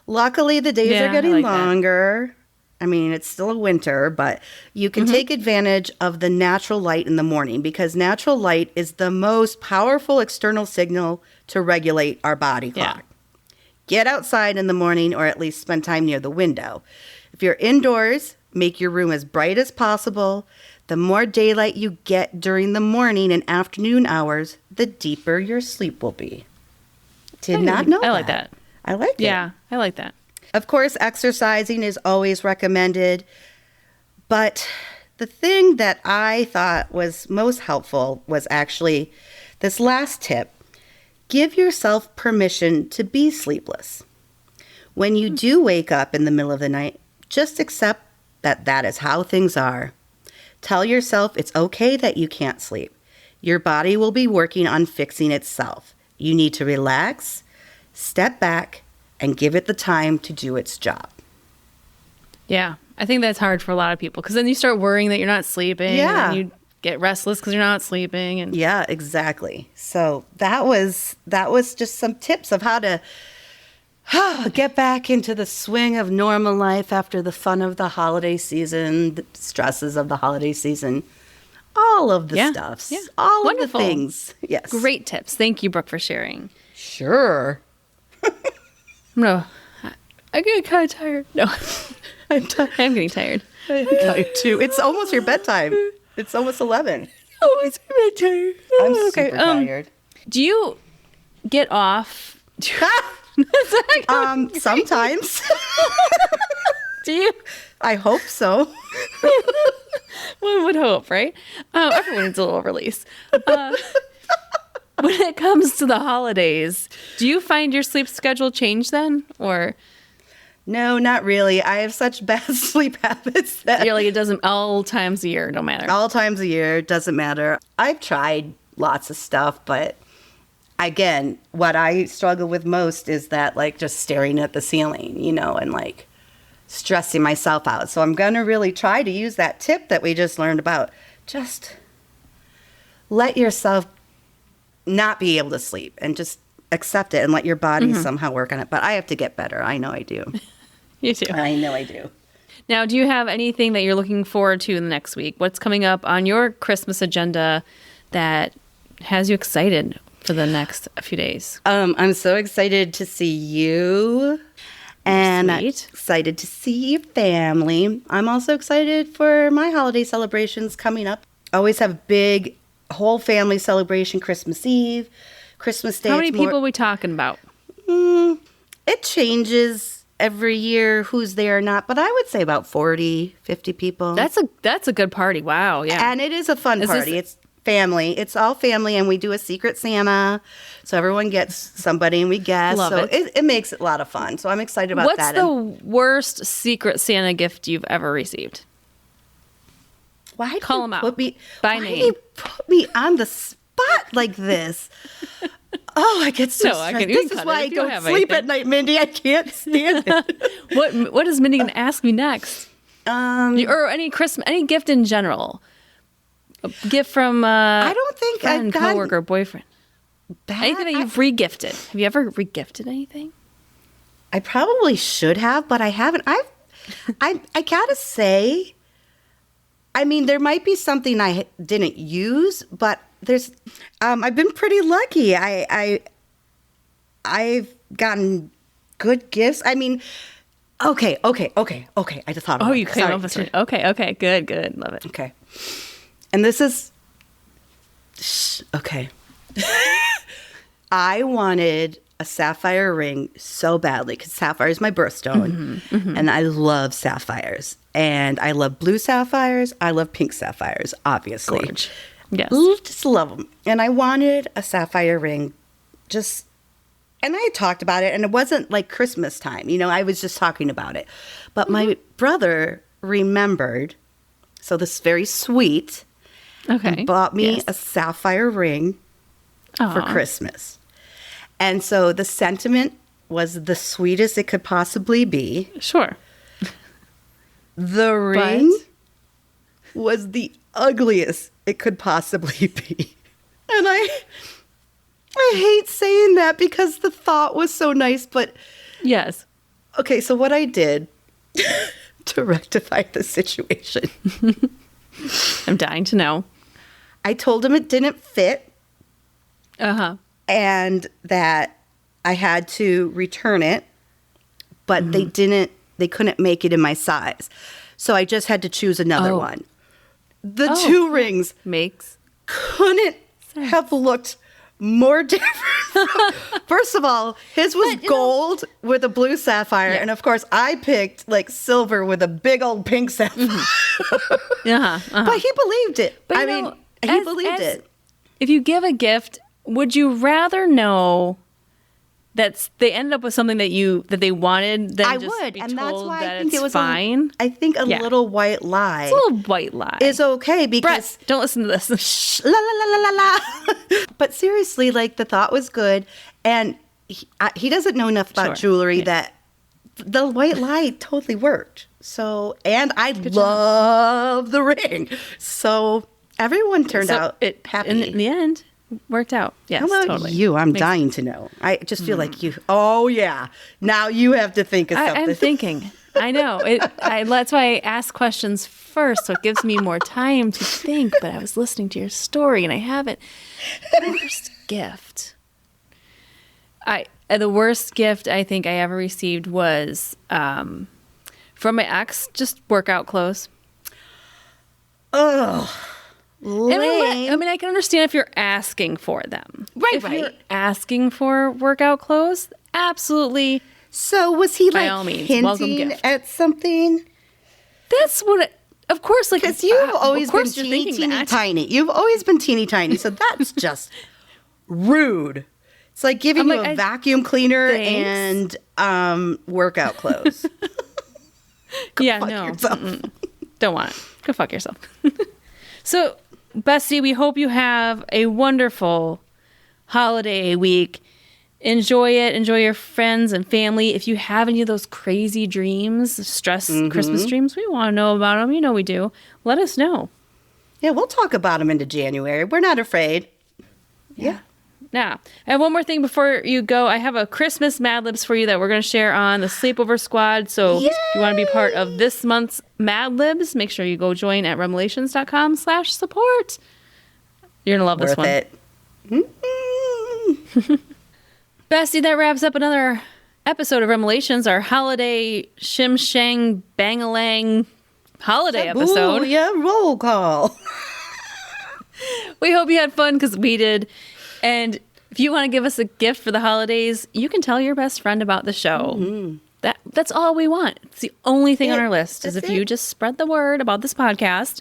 [SPEAKER 2] Luckily, the days are getting longer. That. I mean, it's still winter, but you can take advantage of the natural light in the morning because natural light is the most powerful external signal to regulate our body clock. Get outside in the morning or at least spend time near the window. If you're indoors, make your room as bright as possible. The more daylight you get during the morning and afternoon hours, the deeper your sleep will be. Did not know that.
[SPEAKER 1] I like that.
[SPEAKER 2] I like it.
[SPEAKER 1] Yeah, I like that.
[SPEAKER 2] Of course, exercising is always recommended, but the thing that I thought was most helpful was actually this last tip. Give yourself permission to be sleepless. When you do wake up in the middle of the night, just accept that that is how things are. Tell yourself it's okay that you can't sleep. Your body will be working on fixing itself. You need to relax, step back, and give it the time to do its job.
[SPEAKER 1] Yeah, I think that's hard for a lot of people because then you start worrying that you're not sleeping.
[SPEAKER 2] Yeah.
[SPEAKER 1] And you get restless because you're not sleeping. And
[SPEAKER 2] Yeah, exactly. So that was just some tips of how to get back into the swing of normal life after the fun of the holiday season, the stresses of the holiday season, all of the stuffs, all
[SPEAKER 1] Wonderful.
[SPEAKER 2] of the things. Yes.
[SPEAKER 1] Great tips. Thank you, Brooke, for sharing.
[SPEAKER 2] Sure.
[SPEAKER 1] No, I get kind of tired. No, I'm getting tired.
[SPEAKER 2] I'm tired too. It's almost your bedtime. It's almost 11.
[SPEAKER 1] Oh, it's bedtime.
[SPEAKER 2] I'm super tired.
[SPEAKER 1] Do you get off?
[SPEAKER 2] Sometimes.
[SPEAKER 1] Do you?
[SPEAKER 2] I hope so.
[SPEAKER 1] One would hope, right? Everyone needs a little release. When it comes to the holidays, do you find your sleep schedule change then? Or
[SPEAKER 2] No, not really. I have such bad sleep habits that
[SPEAKER 1] you're like, it doesn't all times a year, no matter.
[SPEAKER 2] all times a year, doesn't matter. I've tried lots of stuff, but again, what I struggle with most is that like just staring at the ceiling, and like stressing myself out. So I'm going to really try to use that tip that we just learned about. Just let yourself not be able to sleep and just accept it and let your body somehow work on it. But I have to get better. I know I do.
[SPEAKER 1] You too.
[SPEAKER 2] I know I do.
[SPEAKER 1] Now, do you have anything that you're looking forward to in the next week? What's coming up on your Christmas agenda that has you excited for the next few days?
[SPEAKER 2] I'm so excited to see you. And
[SPEAKER 1] Sweet.
[SPEAKER 2] excited to see your family. I'm also excited for my holiday celebrations coming up. Always have a big whole family celebration, Christmas Eve, Christmas Day.
[SPEAKER 1] How many people are we talking about?
[SPEAKER 2] It changes every year who's there or not, but I would say about 40, 50 people.
[SPEAKER 1] That's a good party. Wow. Yeah.
[SPEAKER 2] And it is a fun party. It's family. It's all family, and we do a secret Santa, so everyone gets somebody, and we guess.
[SPEAKER 1] Love
[SPEAKER 2] so
[SPEAKER 1] it.
[SPEAKER 2] it makes it a lot of fun. So I'm excited about that.
[SPEAKER 1] What's the worst secret Santa gift you've ever received?
[SPEAKER 2] Why
[SPEAKER 1] Call
[SPEAKER 2] do
[SPEAKER 1] them
[SPEAKER 2] you
[SPEAKER 1] out
[SPEAKER 2] put me
[SPEAKER 1] by
[SPEAKER 2] why
[SPEAKER 1] name.
[SPEAKER 2] do you put me on the spot like this? Oh, I get so stressed. This is why I don't sleep at night, Mindy. I can't stand it.
[SPEAKER 1] What is Mindy going to ask me next? Or any gift in general. A gift from
[SPEAKER 2] I don't think
[SPEAKER 1] friend,
[SPEAKER 2] I've gotten
[SPEAKER 1] coworker, boyfriend. Anything that you've re-gifted. Have you ever re-gifted anything?
[SPEAKER 2] I probably should have, but I haven't. I gotta say, I mean, there might be something I didn't use, but there's. I've been pretty lucky. I've gotten good gifts. I mean, okay. I just thought.
[SPEAKER 1] Oh, you came up with something. Okay, good, love it.
[SPEAKER 2] Okay, and this is okay. I wanted a sapphire ring so badly because sapphire is my birthstone, and I love sapphires, and I love blue sapphires. I love pink sapphires, obviously.
[SPEAKER 1] Gorge. Yes.
[SPEAKER 2] Just love them. And I wanted a sapphire ring, and I had talked about it, and it wasn't like Christmas time, I was just talking about it. But my brother remembered, so this is very sweet, and bought me a sapphire ring for Christmas. And so the sentiment was the sweetest it could possibly be.
[SPEAKER 1] Sure.
[SPEAKER 2] The ring was the ugliest it could possibly be. And I hate saying that because the thought was so nice, but
[SPEAKER 1] yes.
[SPEAKER 2] Okay, so what I did to rectify the situation.
[SPEAKER 1] I'm dying to know.
[SPEAKER 2] I told him it didn't fit.
[SPEAKER 1] Uh-huh.
[SPEAKER 2] And that I had to return it, but they couldn't make it in my size. So I just had to choose another one. The 2 rings couldn't have looked more different. First of all, his was gold with a blue sapphire. Yeah. And of course, I picked like silver with a big old pink sapphire. But he believed it. But he believed it.
[SPEAKER 1] If you give a gift, would you rather know that they ended up with something that they wanted than just be told that's why that I think it was fine?
[SPEAKER 2] I think a little white lie.
[SPEAKER 1] It's a little white lie.
[SPEAKER 2] Is okay because...
[SPEAKER 1] Brett, don't listen to this.
[SPEAKER 2] Shh, la, la, la, la, la. But seriously, like, the thought was good. And he doesn't know enough about jewelry that the white lie totally worked. So, and I love the ring. So everyone turned out happy.
[SPEAKER 1] In the end... Worked out. Yes,
[SPEAKER 2] how about
[SPEAKER 1] totally.
[SPEAKER 2] You? I'm dying to know. I just feel like you. Oh, yeah. Now you have to think of something.
[SPEAKER 1] I'm thinking. I know. That's why I ask questions first, so it gives me more time to think. But I was listening to your story, and I haven't. Worst gift. The worst gift I think I ever received was from my ex, just workout clothes.
[SPEAKER 2] Ugh.
[SPEAKER 1] I can understand if you're asking for them.
[SPEAKER 2] Right.
[SPEAKER 1] If you're asking for workout clothes, absolutely.
[SPEAKER 2] So was he
[SPEAKER 1] by all means,
[SPEAKER 2] hinting at something?
[SPEAKER 1] That's what. Of course, like
[SPEAKER 2] because you've always been teeny tiny. You've always been teeny tiny, so that's just rude. It's like giving you a vacuum cleaner and workout clothes.
[SPEAKER 1] Don't want it. Go fuck yourself. So. Bestie, we hope you have a wonderful holiday week. Enjoy it. Enjoy your friends and family. If you have any of those crazy dreams, Christmas dreams, we want to know about them. You know we do. Let us know.
[SPEAKER 2] Yeah, we'll talk about them into January. We're not afraid. Yeah.
[SPEAKER 1] Now, I have one more thing before you go. I have a Christmas Mad Libs for you that we're going to share on the Sleepover Squad. So if you want to be part of this month's Mad Libs, make sure you go join at REMelations.com/support. You're going to love this one.
[SPEAKER 2] Worth it.
[SPEAKER 1] Bestie, that wraps up another episode of REMelations, our holiday shim-shang bang-a-lang holiday episode.
[SPEAKER 2] Ooh, yeah, roll call.
[SPEAKER 1] We hope you had fun because we did. And if you want to give us a gift for the holidays, you can tell your best friend about the show. Mm-hmm. That's all we want. It's the only thing on our list is if you just spread the word about this podcast.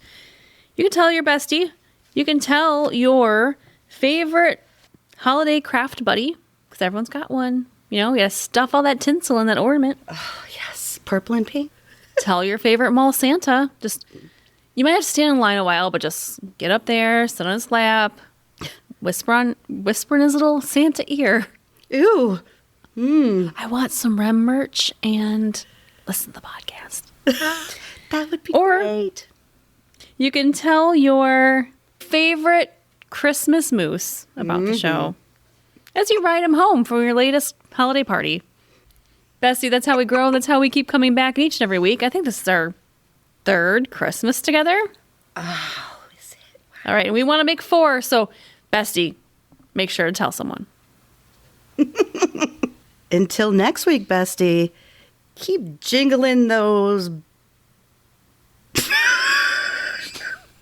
[SPEAKER 1] You can tell your bestie. You can tell your favorite holiday craft buddy because everyone's got one. You know, we got to stuff all that tinsel in that ornament.
[SPEAKER 2] Oh, yes. Purple and pink.
[SPEAKER 1] Tell your favorite mall Santa. You might have to stand in line a while, but just get up there, sit on his lap. Whisper in his little Santa ear.
[SPEAKER 2] Ooh.
[SPEAKER 1] I want some Rem merch and listen to the podcast.
[SPEAKER 2] That would be great.
[SPEAKER 1] You can tell your favorite Christmas moose about the show as you ride him home from your latest holiday party. Bestie, that's how we grow. That's how we keep coming back each and every week. I think this is our 3rd Christmas together.
[SPEAKER 2] Oh, is it? Wow.
[SPEAKER 1] All right. And we want to make 4, so... Bestie, make sure to tell someone.
[SPEAKER 2] Until next week, Bestie, keep jingling those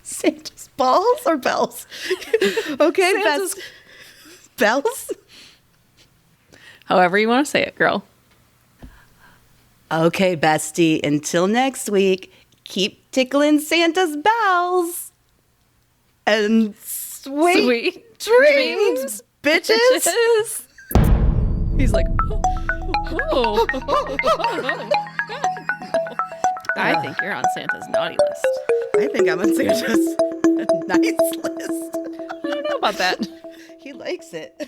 [SPEAKER 2] Santa's balls or bells. Okay, Santa's bells?
[SPEAKER 1] However you want to say it, girl.
[SPEAKER 2] Okay, Bestie, until next week, keep tickling Santa's bells. And... Sweet dreams, bitches.
[SPEAKER 1] He's like, oh. I think you're on Santa's naughty list.
[SPEAKER 2] I think I'm on Santa's nice list.
[SPEAKER 1] I don't know about that.
[SPEAKER 2] He likes it.